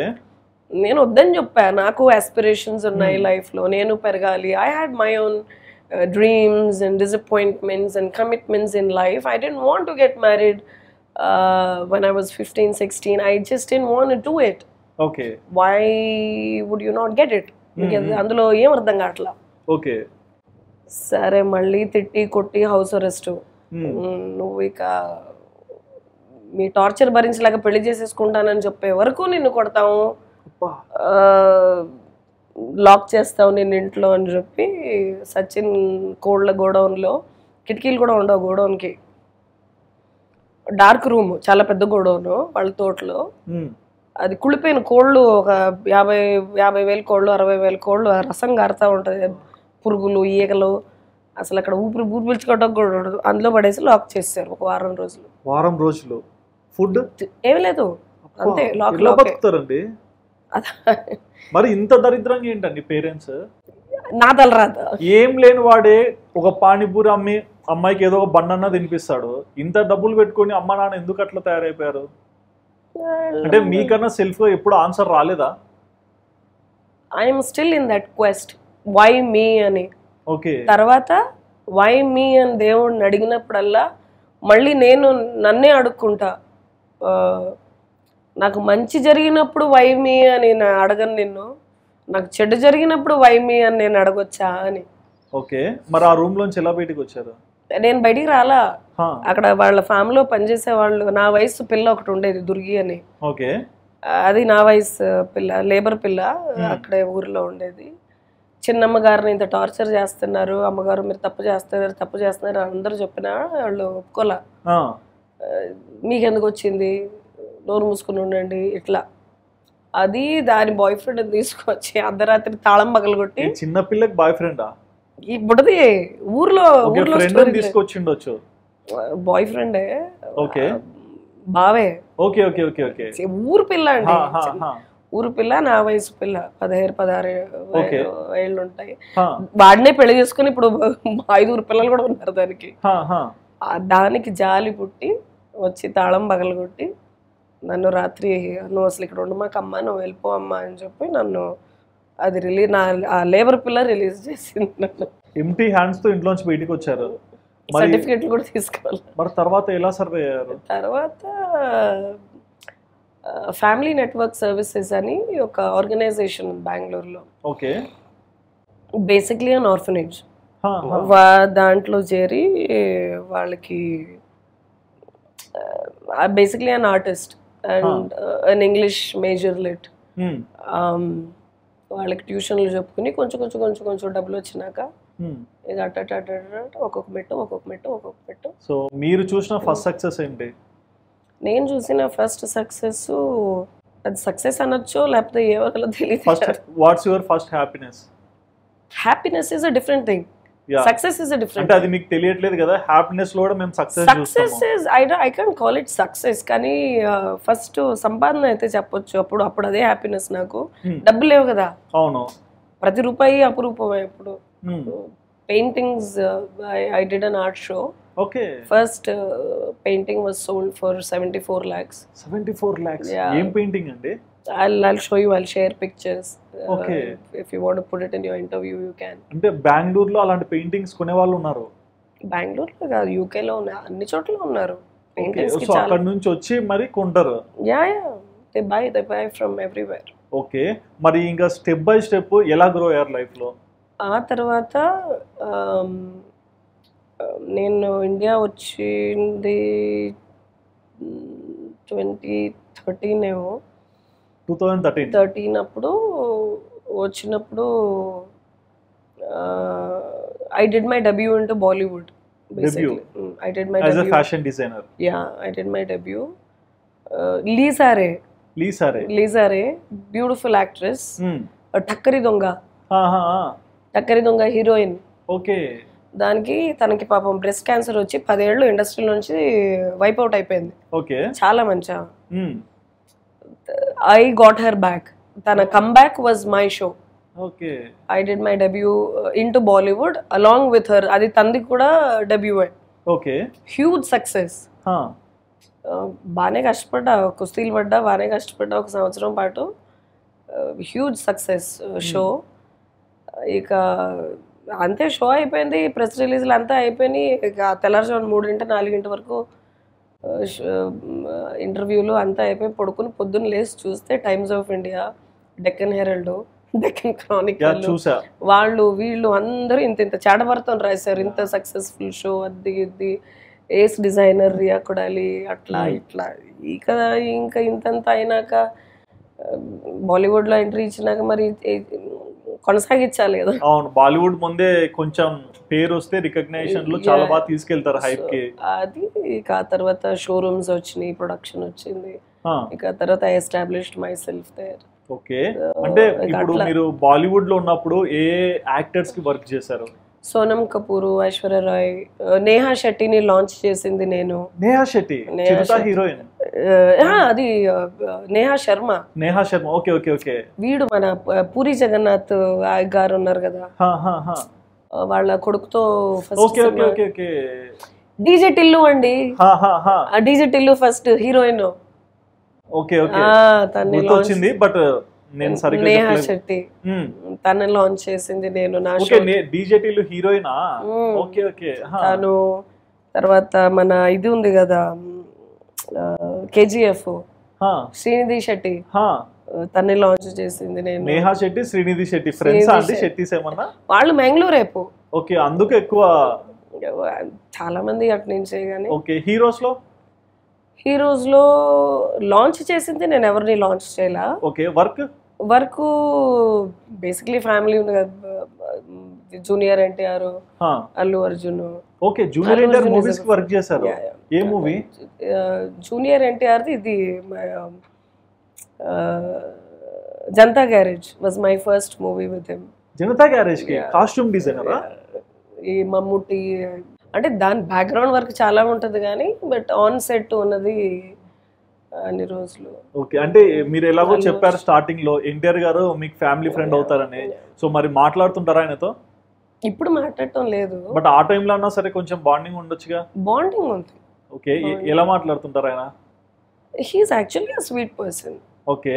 నేను వద్దని చెప్పా, నాకు ఆస్పిరేషన్స్ ఉన్నాయి లైఫ్లో, నేను పెరగాలి. I had my own dreams and disappointments and commitments in life. I didn't want to get married when I was 15-16. I just didn't want to do it. Okay. Why would you not get it? అందులో ఏం అర్థం కావట్లా. Okay. సరే మళ్ళీ తిట్టి కొట్టి house arrest. నువ్వు ఇక మీ టార్చర్ భరించలేక పెళ్లి చేసేసుకుంటానని చెప్పే వరకు నిన్ను కొడతాము, లాక్ చేస్తావు నిన్ను ఇంట్లో అని చెప్పి సచిన్ కోళ్ళ గోడౌన్లో, కిటికీలు కూడా ఉండవు గోడౌన్కి, డార్క్ రూమ్, చాలా పెద్ద గోడౌను వాళ్ళ తోటలో. అది కుళ్ళిపోయిన కోళ్ళు, ఒక 50,000 కోళ్ళు, 60,000 కోళ్ళు, రసం గారుతూ ఉంటుంది, పురుగులు ఈగలు, అసలు అక్కడ ఊపిరి పీల్చుకోవడం కూడా అందులో పడేసి లాక్ చేశారు ఒక వారం రోజులు. ఫుడ్ ఏమి లేదు, అంతే లాక్ లో బతుకుతారండి. మరి ఇంత దరిద్రంగా ఏంటండి పేరెంట్స్? నా తలరాత. ఏం లేని వాడే ఒక పానీపూరి అమ్మి అమ్మాయికి ఏదో ఒక బండన్నా తినిపిస్తాడు. ఇంత డబ్బులు పెట్టుకొని అమ్మ నాన్న ఎందుకు అట్లా తయారైపోయారు? అంటే మీకన్నా సెల్ఫ్ గా ఎప్పుడు ఆన్సర్ రాలేదా? I'm still in that quest, why me అని. ఓకే. తర్వాత వై మీ అని దేవుడిని అడిగినప్పుడల్లా మళ్ళీ నేను నన్నే అడుక్కుంటా. నాకు మంచి జరిగినప్పుడు వై మీ అని అడగను నిన్ను, నాకు చెడు జరిగినప్పుడు వై మీ అని నేను అడగొచ్చా అని. ఓకే. మరి ఆ రూమ్ లోంచి ఎలా బయటకు వచ్చారు? నేను బయటికి రాలా. అక్కడ వాళ్ళ ఫ్యామిలీలో పనిచేసే వాళ్ళు, నా వయసు పిల్ల ఒకటి ఉండేది దుర్గి అని. ఓకే. అది నా వయసు పిల్ల, లేబర్ పిల్ల, అక్కడే ఊరిలో ఉండేది. చిన్నమ్మ గారిని ఇంత టార్చర్ చేస్తున్నారు, అమ్మగారు మీరు తప్పు చేస్తున్నారు అందరూ చెప్పినా వాళ్ళు ఒప్పుకోలే. మీకెందుకు వచ్చింది, నోరు మూసుకుని ఉండండి ఇట్లా. అది దాని బాయ్ ఫ్రెండ్ తీసుకొచ్చి అర్ధరాత్రి తాళం పగలగొట్టి. చిన్న పిల్లకి బాయ్ ఫ్రెండా? ఇప్పుడుది ఊర్లో తీసుకొచ్చిండొచ్చు. బాయ్ ఫ్రెండే, బావే. ఊరు పిల్ల అండి, ఊరు పిల్ల, నా వయసు పిల్ల, 15-16 ఏళ్ళు ఉంటాయి. వాడినే పెళ్లి చేసుకుని ఇప్పుడు 5 పిల్లలు కూడా ఉన్నారు దానికి. దానికి జాలి పుట్టి వచ్చి తాళం పగలగొట్టి నన్ను రాత్రి, నువ్వు అసలు ఇక్కడ ఉండమాకమ్మా, నువ్వు వెళ్ళిపో అమ్మా అని చెప్పి నన్ను, అది ఆ లేబర్ పిల్ల రిలీజ్ చేసింది నన్ను. ఎంప్టీ హ్యాండ్స్ తో ఇంట్లోంచి బయటికి వచ్చారు. సర్టిఫికెట్లు కూడా తీసుకోవాలి. మరి తర్వాత ఎలా సర్వే అయ్యారు? తర్వాత ఫ్యామిలీ నెట్వర్క్ సర్వీసెస్ అని ఒక ఆర్గనైజేషన్ బెంగళూరులో. ఓకే. Basically an orphanage. దాంట్లో చేరి వాళ్ళకి basically an artist and an English major lit. వాళ్ళకి ట్యూషన్లు చెప్పుకుని కొంచెం డబ్బులు వచ్చినాక ఇక అట్ట ఒక్కొక్క మెట్టు. సో మీరు చూసిన ఫస్ట్ సక్సెస్ ఏంటి? నేను చూసిన ఫస్ట్ సక్సెస్, అది సక్సెస్ అనొచ్చు లేకపోతే ఎవరిలో తెలియదు. What's your first happiness? Happiness is a different thing, success is a different. అంటే అది మీకు తెలియట్లేదు కదా, హ్యాపీనెస్ లో కూడా మేము success is I can't call it success. కానీ ఫస్ట్ సంపాదన అయితే చెప్పొచ్చు. అప్పుడు అదే హ్యాపీనెస్ నాకు. డబ్బులు లేవు కదా. అవును. ప్రతి రూపాయి అపురూపమే. ఇప్పుడు paintings, I did an art show. Okay first painting was sold for 74 lakhs. 74 lakhs. Yeah. ఏం పెయింటింగ్ అండి? I'll show you. I'll share pictures. Okay. If you want to put it in your interview, you can. అంటే బెంగళూరులో అలాంటి paintings కొనే వాళ్ళు ఉన్నారు? బెంగళూరులో కాదు, యూకేలో ఉన్నారు, అన్ని చోట్ల ఉన్నారు. పెయింటింగ్స్ కి సో చాలా. అక్కడ నుంచి వచ్చి మరి కొంటారు? Yeah. They buy from everywhere. Okay, మరి ఇంకా స్టెప్ బై స్టెప్ ఎలా గ్రో అయ్యారు లైఫ్ లో? ఆ తర్వాత నేను ఇండియా వచ్చింది 2013 ఏమో. 2013 అప్పుడు వచ్చినప్పుడు I did my debut into Bollywood. Basically. I did my as debut a fashion designer. Yeah, I did my debut. Lisa Ray, beautiful actress. Takkari Donga. Takkari Donga heroine. Okay. దానికి తనకి పాపం breast cancer వచ్చి 10 ఏళ్ళు industry నుంచి wipe out అయిపోయింది. Okay, చాలా మంచిగా. I got her back. తన comeback was my show. Okay. I did my debut into Bollywood along with her. అది తంది కూడా డెబ్యూ. Okay. Huge success. బాగానే కష్టపడ్డా, కుస్తీలు పడ్డా, బాగానే కష్టపడ్డా ఒక సంవత్సరం పాటు. Huge success show. ఇక అంతే, షో అయిపోయింది, ప్రెస్ రిలీజ్లు అంతా అయిపోయినాయి. ఇక తెల్లారుజామున 3-4 వరకు ఇంటర్వ్యూలు అంతా అయిపోయి పడుకుని పొద్దున్న లేచి చూస్తే Times of India, Deccan Herald, Deccan Chronicle, వాళ్ళు వీళ్ళు అందరూ ఇంత చాడబడతాం రాశారు. ఇంత సక్సెస్ఫుల్ షో, అది ఇది, ఏస్ డిజైనర్ రియా కొడాలి, అట్లా ఇట్లా. ఇక ఇంకా ఇంతంత అయినాక బాలీవుడ్లో ఎంట్రీ ఇచ్చినాక మరి కొనసాగించాలి కదా. అవును, బాలీవుడ్ ముందే కొంచెం పేరు వస్తే రికగ్నైజేషన్ లో చాలా బాగా తీసుకెళ్తారు హైప్ కి. అది ఇక ఆ తర్వాత షోరూమ్స్ వచ్చినాయి, ప్రొడక్షన్ వచ్చింది. ఇక తర్వాత I established myself there. Okay, అంటే ఇప్పుడు మీరు బాలీవుడ్ లో ఉన్నప్పుడు ఏ యాక్టర్స్ కి వర్క్ చేశారు? సోనమ్ కపూర్, ఐశ్వర్య రాయ్, నేహా శెట్టిని లాంచ్ చేసింది నేను. నేహా శెట్టి హీరోయిన్? అది Neha Sharma. Okay okay okay. వీడు మన పూరి జగన్నాథ్ గారు ఉన్నారు కదా, వాళ్ళ కొడుకుతో డీజే టిల్లు అండి. DJ Tillu first heroine. Okay okay, గుర్తొచ్చింది బట్ నేను సరిగ్గా నేహా శెట్టి తను లాంచ్ చేసింది నేను. నా show DJ Tillu heroine. Okay okay. తను తర్వాత మన ఇది ఉంది కదా కేజీఎఫ్, శ్రీనిధి శెట్టి, తన్ని లాంచ్ చేసింది నేను. నేహా శెట్టి, శ్రీనిధి శెట్టి ఫ్రెండ్స్ అండి? శెట్టిస్ ఏమన్నా? వాళ్ళు మ్యాంగ్లూర్ రేపు. ఓకే, అందుకు ఎక్కువ చాలా మంది అటు నుంచే. కానీ ఓకే, హీరోస్ లో లాంచ్ చేసింది నేను, ఎవరిని లాంచ్ చేయలా. ఓకే, వర్క్ బేసిక్లీ ఫ్యామిలీ ఉంది కదా, junior NTR, Allu Arjun. Okay, junior NTR movies కి వర్క్ చేశారు. ఏ మూవీ? జూనియర్ ఎన్టీఆర్ ది ఇది Janata garage was my first movie with him. Janata garage కి కాస్ట్యూమ్ డిజైనరా? ఈ మమ్ముట్టి అంటే దాని బ్యాక్గ్రౌండ్ వర్క్ చాలా ఉంటది కానీ బట్ ఆన్ సెట్ ఉన్నది అన్ని రోజులు. ఓకే, అంటే మీరు ఎలాగో చెప్పారు స్టార్టింగ్ లో ఎన్టీఆర్ గారు మీకు ఫ్యామిలీ ఫ్రెండ్ అవుతారని. సో మరి మాట్లాడుతుంటారా ఆయనతో? ఇప్పుడు మాట్లాడటం లేదు, బట్ ఆ టైంలో అన్నా సరే కొంచెం బాండింగ్ ఉండొచ్చుగా. బాండింగ్ ఉంది. ఓకే, ఎలా మాట్లాడుతుంటారు ఆయన? He is actually a sweet person. Okay,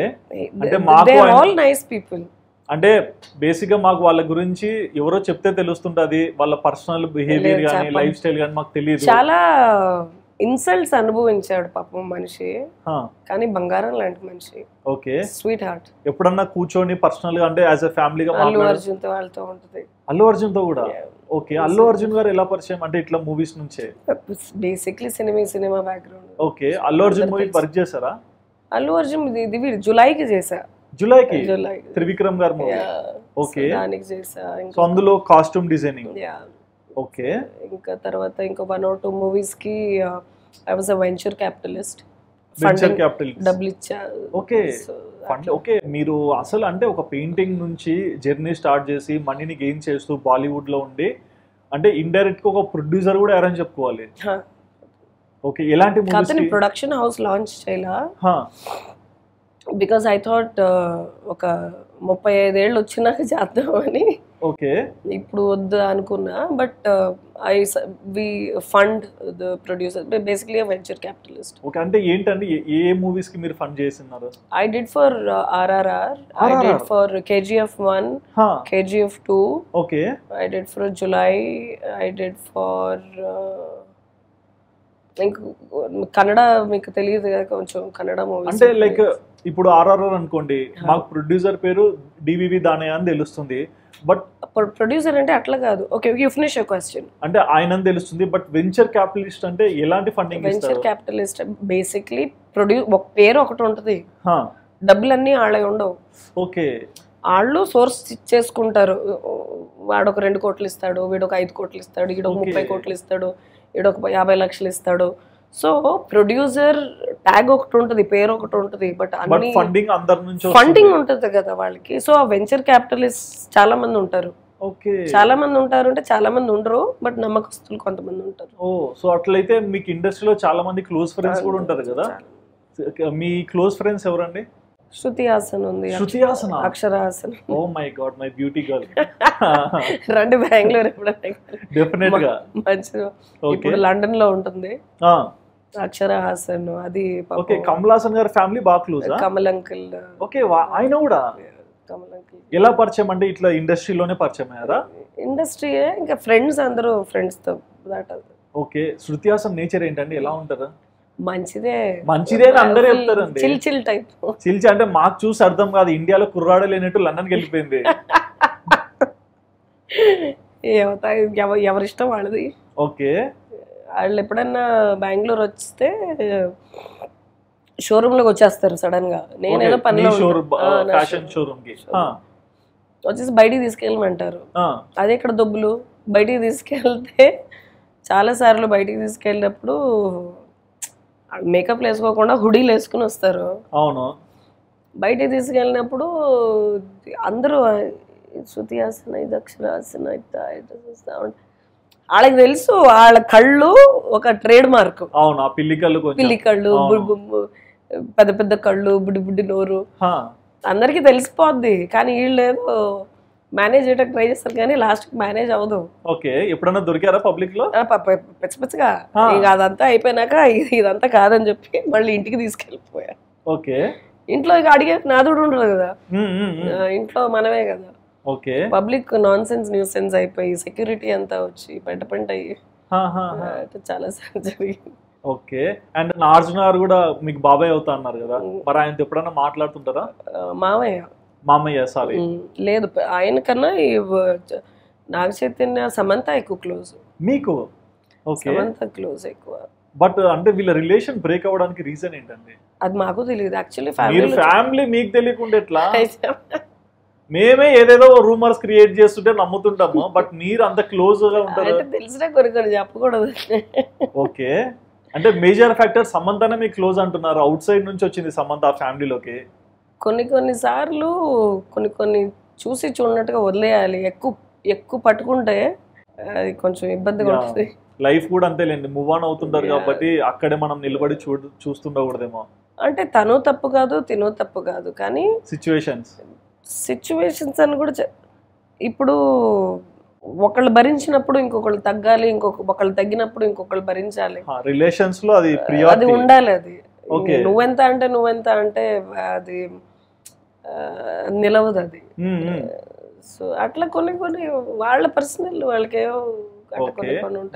అంటే మాకు ఆల్ నైస్ పీపుల్. అంటే బేసిక్ గా మాకు వాళ్ళ గురించి ఎవరో చెప్తే తెలుస్తుంటది, వాళ్ళ పర్సనల్ బిహేవియర్ గానీ లైఫ్ స్టైల్ గానీ మాకు తెలియదు. చాలా ఇన్సల్ట్స్ అనుభవించాడు పాపం మనిషి, కానీ బంగారం లాంటి మనిషి. Okay, sweet heart. ఎప్పుడన్నా కూర్చొని పర్సనల్ గా అంటే యాజ్ ఎ ఫ్యామిలీగా అల్లు అర్జున్ తో వాళ్ళతో ఉంటది. అల్లు అర్జున్ తో కూడా? ఓకే, అల్లు అర్జున్ గారు ఎలా పరిచయం? అంటే ఇట్లా మూవీస్ నుంచే? Basically cinema background. Okay, Allu Arjun movie work చేశారా? అల్లు అర్జున్ ఇది జులైకి చేశా. జులైకి త్రివిక్రమ్ గారు మూవీ. ఓకే, దానికి చేశా. సో అందులో కాస్ట్యూమ్ డిజైనింగ్. ఓకే, ఇంకా తర్వాత ఇంకో 1 or 2 మూవీస్ కి I was a venture capitalist. డబ్బులు ఇచ్చా. Okay, okay. మీరు అసలు అంటే ఒక పెయింటింగ్ నుంచి జర్నీ స్టార్ట్ చేసి మనీని గెయిన్ చేస్తూ బాలీవుడ్ లో ఉండి అంటే ఇండైరెక్ట్ గా ఒక ప్రొడ్యూసర్ కూడా ఎవరని చెప్పుకోవాలి. ఓకే, ఎలాంటి మూవీస్ కి? ప్రొడక్షన్ హౌస్ లాంచ్ చేయలా, బికాజ్ ఐ థాట్ ఒక 35 ఏళ్ళు వచ్చినాక చేద్దామని. ఓకే. ఇప్పుడు వద్దు అనుకున్నా, but we fund the producer, basically venture capitalist. Okay, అంటే ఏంటండి ఏ మూవీస్ కి మీరు ఫండ్ చేస్తున్నారు? I did for RRR, I did for KGF 1, KGF 2. Okay. I did for July, I did for Kannada, మీకు తెలియదు కదా కొంచెం కన్నడ మూవీస్. అంటే లైక్ ఇప్పుడు ఆర్ఆర్ఆర్ అనుకోండి, మాకు ప్రొడ్యూసర్ పేరు డివివి దానయ్య అని తెలుస్తుంది, బట్ ప్రొడ్యూసర్ అంటే అట్లా కాదు. Okay, you finish your question. అంటే ఆయన తెలుస్తుంది, బట్ వెంచర్ క్యాపిటలిస్ట్ అంటే ఎలాంటి ఫండింగ్ ఇస్తారు? వెంచర్ క్యాపిటలిస్ట్ బేసిక్లీ ఒక పేరు ఒకటి ఉంటుంది, డబ్బులన్నీ వాళ్ళే ఉండవు. ఓకే. వాళ్ళు సోర్స్ చేసుకుంటారు. వాడు ఒక 2 కోట్లు ఇస్తాడు, వీడు ఒక 5 కోట్లు ఇస్తాడు, వీడు ఒక 30 కోట్లు ఇస్తాడు, వీడు ఒక 50 లక్షలు ఇస్తాడు. సో ప్రొడ్యూసర్ ట్యాగ్ ఒకటి ఉంటుంది, పేరు ఒకటి ఉంటుంది, బట్ అన్ని ఫండింగ్ అందరి నుంచి ఫండింగ్ ఉంటుంది కదా వాళ్ళకి. సో ఆ వెంచర్ క్యాపిటలిస్ట్ చాలా మంది ఉంటారు. ఓకే. చాలా మంది ఉంటారు అంటే చాలా మంది ఉండరు, బట్ నమ్మకస్తులు కొంతమంది ఉంటారు. ఓ, సో అట్లయితే మీకు ఇండస్ట్రీలో చాలా మంది క్లోజ్ ఫ్రెండ్స్ కూడా ఉంటారు కదా. మీ క్లోజ్ ఫ్రెండ్స్ ఎవరండి? శృతి హాసన్ ఉంది, Shruti Haasan, Akshara Haasan. Oh my God, my beauty girl. రండి బెంగళూరు ఎప్పుడైనా. డెఫినెట్ గా. మంచిగా ఇప్పుడు లండన్ లో ఉంటుంది అక్షర హాసన్. అది ఓకే. కమల్ హాసన్ గారి ఫ్యామిలీ బాగా క్లోజ్. కమల్ అంకుల్. ఓకే, ఆయన కూడా కమల్ అంకుల్ ఎలా పరిచయం? అంటే ఇట్లా ఇండస్ట్రీలోనే పరిచయం అయ్యారా? ఇండస్ట్రీ ఇంకా ఫ్రెండ్స్, అందరూ ఫ్రెండ్స్ తో that. Okay. Shruti Haasan nature ఏంటండి, ఎలా ఉంటారు? మంచిదే అని అందరూ చెప్తారండి. Chill chill type. చిల్చి అంటే మాకు చూసి అర్థం కాదు, ఇండియాలో కుర్రాడే లేనట్టు లండన్కి వెళ్ళిపోయింది. ఎవరిష్టం వాళ్ళది. ఓకే. వాళ్ళు ఎప్పుడన్నా బెంగళూరు వస్తే షోరూమ్ లోకి వచ్చేస్తారు సడన్ గా. నేనేదో పనిలో వచ్చేసి బయటికి తీసుకెళ్ళమంటారు. అదే ఇక్కడ దొబ్బులు. బయటికి తీసుకెళ్తే చాలా సార్లు బయటికి తీసుకెళ్ళినప్పుడు మేకప్ వేసుకోకుండా హుడీలు వేసుకుని వస్తారు. అవును. బయటికి తీసుకెళ్ళినప్పుడు అందరూ శృతి హాసన్, అక్షర హాసన్, వాళ్ళకి తెలుసు వాళ్ళ కళ్ళు ఒక ట్రేడ్ మార్క్. అవును. పిల్లి కళ్ళు, పెద్ద పెద్ద కళ్ళు, బుడ్డి బుడ్డి నోరు, అందరికి తెలిసిపోద్ది. కానీ వీళ్ళు ఏదో మేనేజ్ చేయడానికి ట్రై చేస్తారు కానీ లాస్ట్ మేనేజ్ అవ్వదు. ఓకే. ఎప్పుడన్నా దొరికారా పబ్లిక్ లో? పిచ్చగా ఇంకా అదంతా అయిపోయినాక ఇదంతా కాదని చెప్పి మళ్ళీ ఇంటికి తీసుకెళ్ళిపోయా. ఓకే. ఇంట్లో ఇక అడిగే నాదుడు ఉండదు కదా, ఇంట్లో మనమే కదా. Okay. Public non sense news sense అయిపోయి సెక్యూరిటీ అంతా వచ్చి పెంట అయ్యి చాలా సార్లు జరిగింది. ఓకే. అండ్ నాగార్జున గారు కూడా మీకు బాబాయ్ అవుతా అన్నారు కదా, మరి ఆయనతో ఎప్పుడన్నా మాట్లాడుతుంటారా? మామయ్య సారీ లేదు, ఆయన కన్నా నాగ చైతన్య, సమంత ఎక్కువ క్లోజ్ మీకు. సమంత క్లోజ్ ఎక్కువ. బట్ అంటే వీళ్ళ రిలేషన్ బ్రేక్ అవ్వడానికి రీజన్ ఏంటండి? అది మాకు తెలియదు యాక్చువల్లీ. ఫ్యామిలీ మీకు తెలియకుండా ఎట్లా? మేమే ఏదేదో రూమర్స్ క్రియేట్ చేస్తుంటే నమ్ముతుంటాము, బట్ మీరు అంత క్లోజ్ గా ఉంటారు. తెలిసినా కొన్ని చెప్పకూడదు. ఓకే. అంటే మేజర్ ఫ్యాక్టర్ సమంతనే మీకు క్లోజ్ అంటున్నారు. అవుట్ సైడ్ నుంచి వచ్చింది సమంత ఫ్యామిలీలోకి. కొన్ని సార్లు కొన్ని చూసి చూడనట్టుగా వదిలేయాలి. ఎక్కువ పట్టుకుంటే అది కొంచెం ఇబ్బందిగా ఉంటుంది. లైఫ్ కూడా అంతేలేండి, మూవ్ ఆన్ అవుతుంటారు కాబట్టి అక్కడే మనం నిలబడి చూస్తుండకూడదేమో. అంటే తను తప్పు కాదు, తినో తప్పు కాదు, కానీ సిచ్యువేషన్స్ అని కూడా ఇప్పుడు ఒకళ్ళు భరించినప్పుడు ఇంకొకళ్ళు తగ్గాలి, ఒకళ్ళు తగ్గినప్పుడు ఇంకొకళ్ళు భరించాలి. రిలేషన్స్ లో అది ఉండాలి. అది నువ్వెంత అంటే అది నిలవదు అది. సో అట్లా కొన్ని వాళ్ళ పర్సనల్ వాళ్ళకేవో.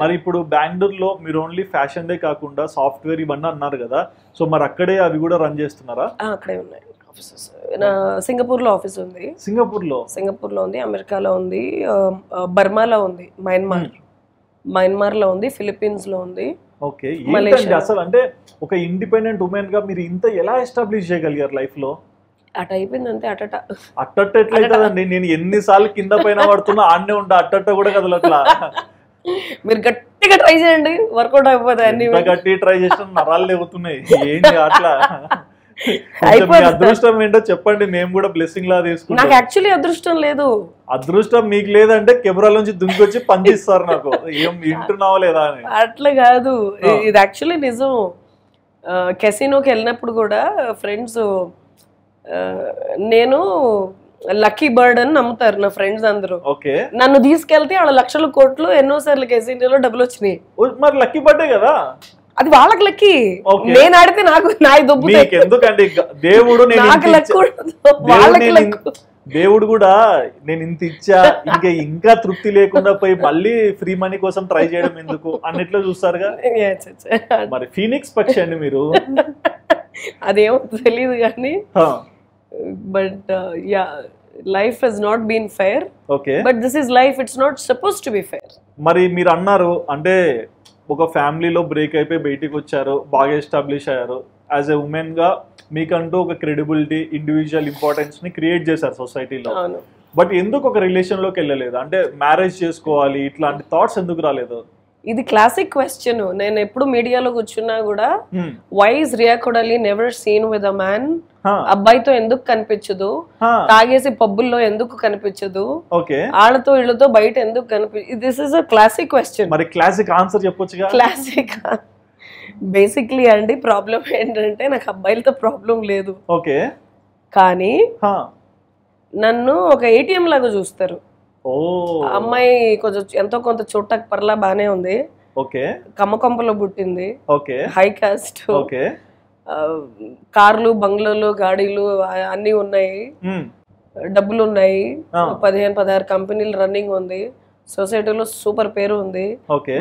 మరి ఇప్పుడు బెంగళూరులో మీరు ఓన్లీ ఫ్యాషన్ డే కాకుండా సాఫ్ట్వేర్ ఇవన్నీ అన్నారు కదా, సో మరి అక్కడే అవి కూడా రన్ చేస్తున్నారా? అక్కడే ఉన్నాయి ఆఫీసెస్. సింగపూర్ లో ఆఫీస్ ఉంది. సింగపూర్ లో ఉంది, అమెరికాలో ఉంది, బర్మాలో ఉంది, మయన్మార్ లో ఉంది, ఫిలిప్పీన్స్ లో ఉంది. ఓకే. అసలు అంటే ఒక ఇండిపెండెంట్ ఉమెన్ గా మీరు ఇంత ఎలా ఎస్టాబ్లిష్ చేయగలిగారు లైఫ్ లో? అట్ అయిపోయింది అంతే. అట్టట్ట ఎట్లయితుందండి? నేను ఎన్నిసార్లు కింద పైన పడుతున్నా ఆడనే ఉంటా, అట్టట్ట కూడా కదలట్లా. మీరు గట్టిగా ట్రై చేయండి, వర్కౌట్ అయిపోతాయి. అన్ని గట్టి ట్రై చేసిన నరాలు లేవుతున్నాయి. ఏంటి అట్లా? అదృష్టం ఏంటో చెప్పండి, మేము కూడా బ్లెస్సింగ్ లా తీసుకుంటాం. నాకు యాక్చువల్లీ అదృష్టం లేదు. అదృష్టం మీకు లేదంటే కెమెరా నుంచి దుంకొచ్చి పనిచేస్తారు నాకు. ఏం వింటున్నావా లేదా అని. అట్లా కాదు, ఇది యాక్చువల్లీ నిజం. కెసినోకి వెళ్ళినప్పుడు కూడా ఫ్రెండ్స్, నేను లక్కీ బర్డ్ అని నమ్ముతారు నా ఫ్రెండ్స్ అందరూ. ఓకే, నన్ను తీసుకెళ్తే వాళ్ళ లక్షల కోట్లు ఎన్నో సార్లు కేసీలో డబ్బులు వచ్చినాయి. మరి లక్కీ బర్త్డే కదా అది వాళ్ళకి లక్కీ. Okay. నేను ఆడితే నాకు దొబ్బుతాయి. ఎందుకండి దేవుడు నాకు లక్కు వాళ్ళకి లక్కు. దేవుడు కూడా నేను ఇంత ఇచ్చా ఇంకా తృప్తి లేకుండా పోయి మళ్ళీ ఫ్రీ మనీ కోసం ట్రై చేయడం ఎందుకు అన్నిట్లో చూస్తారుగా. మరి ఫీనిక్స్ పక్షి అండి మీరు. అదేమో తెలియదు కానీ but yeah life has not been fair. Okay, but this is life, it's not suppose to be fair. మరి మీరు అన్నారు అంటే ఒక ఫ్యామిలీలో బ్రేక్ అయిపోయి బయటికి వచ్చారు, బాగా ఎస్టాబ్లిష్ అయ్యారు. యాజ్ ఎ ఉమెన్ గా మీకంటూ ఒక క్రెడిబిలిటీ, ఇండివిజువల్ ఇంపార్టెన్స్ ని క్రియేట్ చేశారు సొసైటీలో. బట్ ఎందుకు ఒక రిలేషన్ లోకి వెళ్ళలేదు? అంటే మ్యారేజ్ చేసుకోవాలి ఇట్లాంటి థాట్స్ ఎందుకు రాలేదు? ఇది క్లాసిక్ క్వశ్చన్. నేను ఎప్పుడు మీడియాలో కూర్చున్నా కూడా why is Riya Kodali never seen with a man? అబ్బాయితో ఎందుకు కనిపించదు? తాగేసి పబ్బుల్లో ఎందుకు కనిపించదు? ఆళ్ళతో ఇళ్ళతో బయట ఎందుకు కనిపించదు? This is a classic question. మరి క్లాసిక్ ఆన్సర్ చెప్పొచ్చుగా. క్లాసిక్ బేసిక్లీ అండి ప్రాబ్లం ఏంటంటే నాకు అబ్బాయిలతో ప్రాబ్లం లేదు. ఓకే, కానీ నన్ను ఒక ఏటీఎం లాగా చూస్తారు. అమ్మాయి కొంచెం ఎంతో కొంత చూడటానికి పర్లా బానే ఉంది. ఓకే, కమ్మకొంపలో పుట్టింది. Okay, high cost. ఓకే, కార్లు, బంగ్లాలు, గాడీలు అన్ని ఉన్నాయి, డబ్బులు ఉన్నాయి, 15-16 కంపెనీలు రన్నింగ్ ఉంది, సొసైటీలో సూపర్ పేరు ఉంది,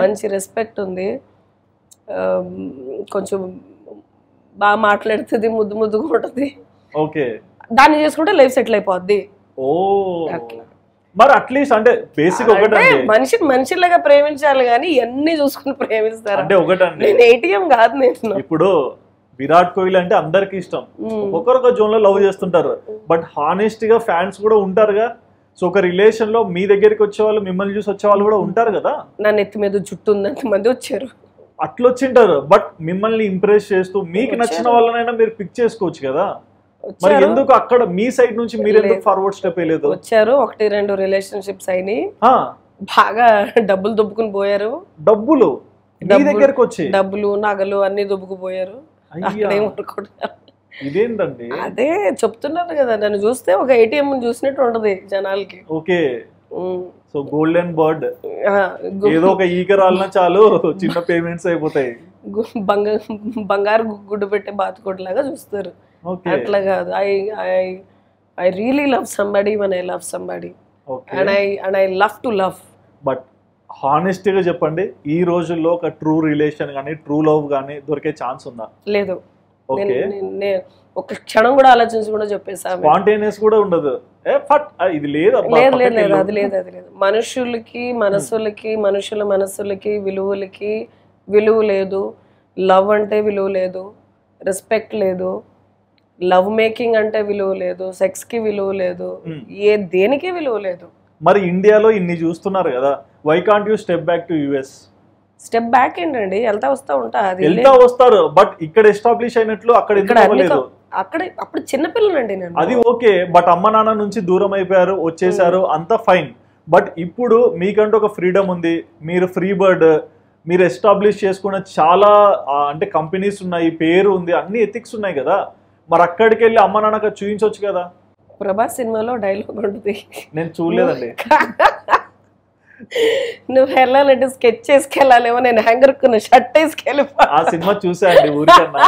మంచి రెస్పెక్ట్ ఉంది, కొంచెం బాగా మాట్లాడుతుంది, ముద్దు ముద్దుగా ఉంటుంది. ఓకే, దాన్ని చేసుకుంటే లైఫ్ సెటిల్ అయిపోద్ది. మరి అట్లీస్ట్ అంటే బేసిక్ ఒకటే మనిషిలాగా ప్రేమించాలి కానీ ఇవన్నీ చూసుకుని ప్రేమిస్తారు అంటే ఒకటండి. నేను ఏటీఎం కాదు. నేను ఇప్పుడు విరాట్ కోహ్లీ అంటే అందరికి ఇష్టం, ఒక్కొక్క జోన్ లో లవ్ చేస్తుంటారు. బట్ హానెస్ట్ గా ఫ్యాన్స్ కూడా ఉంటారుగా. సో ఒక రిలేషన్ లో మీ దగ్గరికి వచ్చే వాళ్ళు, మిమ్మల్ని చూసి వచ్చే వాళ్ళు కూడా ఉంటారు కదా. నా నెత్తి మీద జుట్టు ఉందంత మంది వచ్చారు, అట్లా వచ్చింటారు. బట్ మిమ్మల్ని ఇంప్రెస్ చేస్తూ మీకు నచ్చిన వాళ్ళనైనా మీరు పిక్ చేసుకోవచ్చు కదా. మరి ఎందుకు అక్కడ మీ సైడ్ నుంచి మీరు ఎందుకు ఫార్వర్డ్ స్టెప్ వేయలేదు? వచ్చారు, 1-2 రిలేషన్షిప్స్ అయినాయి, బాగా డబ్బులు దుబ్బుకుని పోయారు. డబ్బులు దగ్గరకు వచ్చి డబ్బులు, నగలు అన్ని దుబ్బుకుపోయారు. ఇదేంటండి? అదే చెప్తున్నారు కదా, నన్ను చూస్తే ఒక ఏటీఎం చూసినట్టు ఉంటది జనాలకి. ఓకే, సో గోల్డెన్ బర్డ్, ఏదో ఒక ఈకరాలన చాలు చిన్న పేమెంట్స్ అయిపోతాయి. బంగారు గుడ్డు పెట్టే బాతుకోట్ లాగా చూస్తారు. అట్లా కాదు. I really love somebody when I love somebody and I love to love. But హానెస్టీగా చెప్పండి, ఈ రోజుల్లో ఒక ట్రూ రిలేషన్ గానీ ట్రూ లవ్ గానీ దొరికే ఛాన్స్ ఉందా? లేదు. ఒక క్షణం కూడా ఆలోచించకుండా చెప్పేసా. స్పాంటేనియస్ కూడా ఉండదు. ఇది లేదు, అది లేదు. మనుషులకి మనసులకి, మనుషుల మనసులకి, విలువలకి విలువ లేదు. లవ్ అంటే విలువ లేదు, రెస్పెక్ట్ లేదు, లవ్ మేకింగ్ అంటే విలువ లేదు, సెక్స్ కి విలువ లేదు, దేనికి విలువ లేదు. మరి ఇండియాలో ఇన్ని చూస్తున్నారు కదా, why can't you step back to US? Step back ఏంటండి, వెళ్తా వస్తారు. బట్ ఇక్కడ ఎస్టాబ్లిష్ అయినట్లు అక్కడ అప్పుడు చిన్నపిల్లలండి నేను. అది ఓకే, బట్ అమ్మ నాన్న నుంచి దూరం అయిపోయారు, వచ్చేసారు, అంతా ఫైన్. బట్ ఇప్పుడు మీకంటూ ఒక ఫ్రీడమ్ ఉంది, మీరు ఫ్రీ బర్డ్, మీరు ఎస్టాబ్లిష్ చేసుకున్న చాలా అంటే కంపెనీస్ ఉన్నాయి, పేరు ఉంది, అన్ని ఎథిక్స్ ఉన్నాయి కదా. మరి అక్కడికి వెళ్ళి అమ్మ నాన్నగా చూపించవచ్చు కదా. ప్రభాస్ సినిమాలో డైలాగ్ ఉంటుంది, నేను చూడలేదండి. నువ్వు వెళ్ళాలంటే స్కెచ్ చేసుకెళ్ళాలేమో, నేను హ్యాంగర్ షర్ట్ వేసుకెళ్ళి. ఆ సినిమా చూసాండి ఊరికన్నా.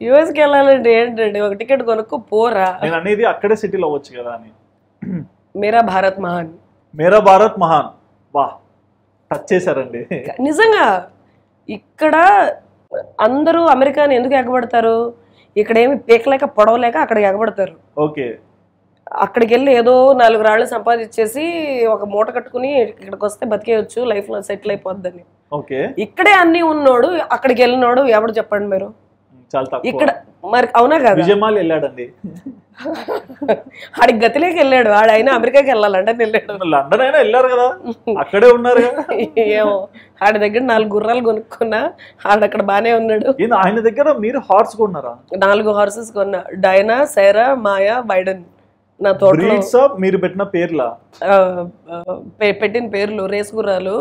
యుఎస్కి వెళ్ళాలంటే ఏంటండి, ఒక టికెట్ కొనుక్కో పోరా. నేను అనేది అక్కడే సిటీలో అవ్వచ్చు కదా అని. మేరా భారత్ మహాన్, మేరా భారత్ మహాన్, వా టచ్ చేశారండి నిజంగా. ఇక్కడ అందరూ అమెరికాని ఎందుకు ఎగబడతారు? ఇక్కడ ఏమి పీకలేక పొడవలేక అక్కడికి ఎగబడతారు. ఓకే, అక్కడికి వెళ్ళి ఏదో 4 రాళ్ళు సంపాదించేసి ఒక మూట కట్టుకుని ఇక్కడికి వస్తే బతికేయచ్చు, లైఫ్ లో సెటిల్ అయిపోద్దని. ఇక్కడే అన్ని ఉన్నోడు అక్కడికి వెళ్ళినోడు ఎవడు చెప్పండి మీరు? ఇక్కడ మరి అవునా కదా. విజయమాల్ వెళ్ళాడండి, ఆడికి గతిలోకి వెళ్ళాడు, ఆడైనా అమెరికాకి వెళ్ళాలి, లండన్ వెళ్ళాడు. లండన్ అయినా వెళ్ళారు కదా, అక్కడే ఉన్నారు. ఏమో ఆడి దగ్గర 4 గుర్రాలు కొనుక్కున్నా, ఆడక్కడ బానే ఉన్నాడు. ఆయన దగ్గర మీరు హార్స్ కొన్నారా? 4 హార్సెస్ కొన్నా, డైనా, సైరా, మాయా, బైడెన్. నా తోటలో మీరు పెట్టిన పేర్లా? పెట్టిన పేర్లు రేస్ గుర్రాలు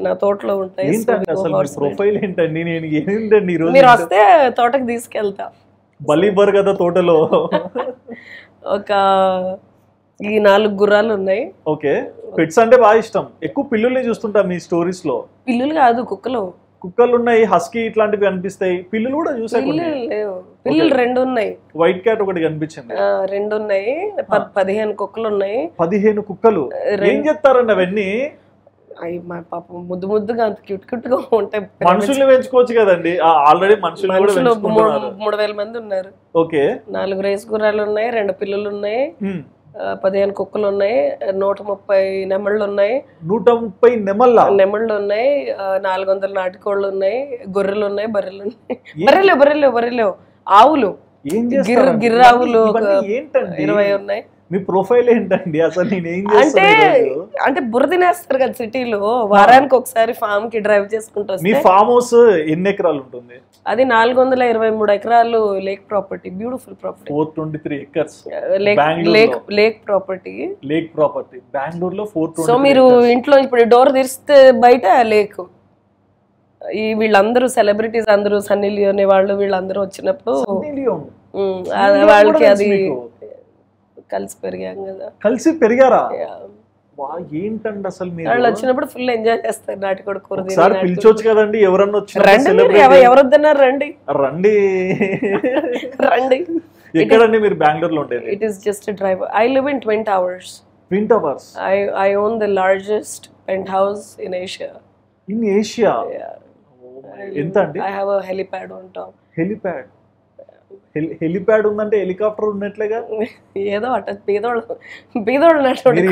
నా తోటలో ఉంటాయి. ప్రొఫైల్ ఏంటండి? మీరు వస్తే తోటకి తీసుకెళ్తా. బలిబర్ కదా తోటలో. ఒక ఈ 4 గుర్రాలు ఉన్నాయి. ఓకే, పెట్స్ అంటే బాగా ఇష్టం. ఎక్కువ పిల్లుల్ని చూస్తుంటా మీ స్టోరీస్ లో. పిల్లులు కాదు, కుక్కలు. కుక్కలు ఉన్నాయి, హస్కీ ఇట్లాంటివి కనిపిస్తాయి. పిల్లులు కూడా చూసా. పిల్లులు లేవు, పిల్లులు 2 ఉన్నాయి. వైట్ క్యాట్ ఒకటి కనిపించింది. 2 ఉన్నాయి. 15 కుక్కలు ఉన్నాయి. 15 కుక్కలు ఏం చేస్తారండి అవన్నీ? అవి మా పాపం ముద్దు ముద్దుగా అంత క్యూట్ గా ఉంటాయి. మనుషుల్ని పెంచుకోవచ్చు కదండి, ఆల్రెడీ మనుషులు 3000 మంది ఉన్నారు. ఓకే, 4 రేస్ గుర్రాలు ఉన్నాయి, 2 పిల్లులు ఉన్నాయి, 15 కుక్కలు ఉన్నాయి, 130 నెమళ్ళు ఉన్నాయి. 130 నెమళ్ళు ఉన్నాయి, 400 నాటుకోళ్ళు ఉన్నాయి, గొర్రెలు ఉన్నాయి, బర్రెలు ఉన్నాయి. బర్రెలు ఆవులు, గిర్రావులు 20 ఉన్నాయి. మీ ప్రొఫైల్ ఏంటండి అసలు? నేను ఏం అంటే బుర్ర తినేస్తారు కదా సిటీలో. వారానికి ఒకసారి ఫామ్ కి డ్రైవ్ చేసుకుంటూ. మీ ఫామ్ హౌస్ ఎన్ని ఎకరాలు ఉంటుంది? అది 423 ఎకరాలు lake property, beautiful property. 423 acres lake property. బెంగళూరులో 423. సో మీరు ఇంట్లో ఇప్పుడు డోర్ తెరిస్తే బయట లేక్. ఈ వీళ్ళందరూ సెలబ్రిటీస్ అందరూ, సన్నీ లియోన్ వాళ్ళు వీళ్ళందరూ వచ్చినప్పుడు వాళ్ళకి అది కలిసి పెరిగారా? ఏంటండి అసలు వాళ్ళు వచ్చినప్పుడు ఫుల్ ఎంజాయ్ చేస్తారు. నాటుకోడి కూర పిలిచొచ్చు కదండి, ఎవరన్నా ఎవరొద్దన్నారు. రండి ఎక్కడండి మీరు బెంగళూరులో ఉండేది? It is just drive. I live in Twin Towers. I own the largest penthouse in Asia. In Asia? ఎంత అండి? I have a helipad on top. Helipad ఉందంటే హెలికాప్టర్ ఉన్నట్లేగా. ఏదో అట బీదోళ్ళు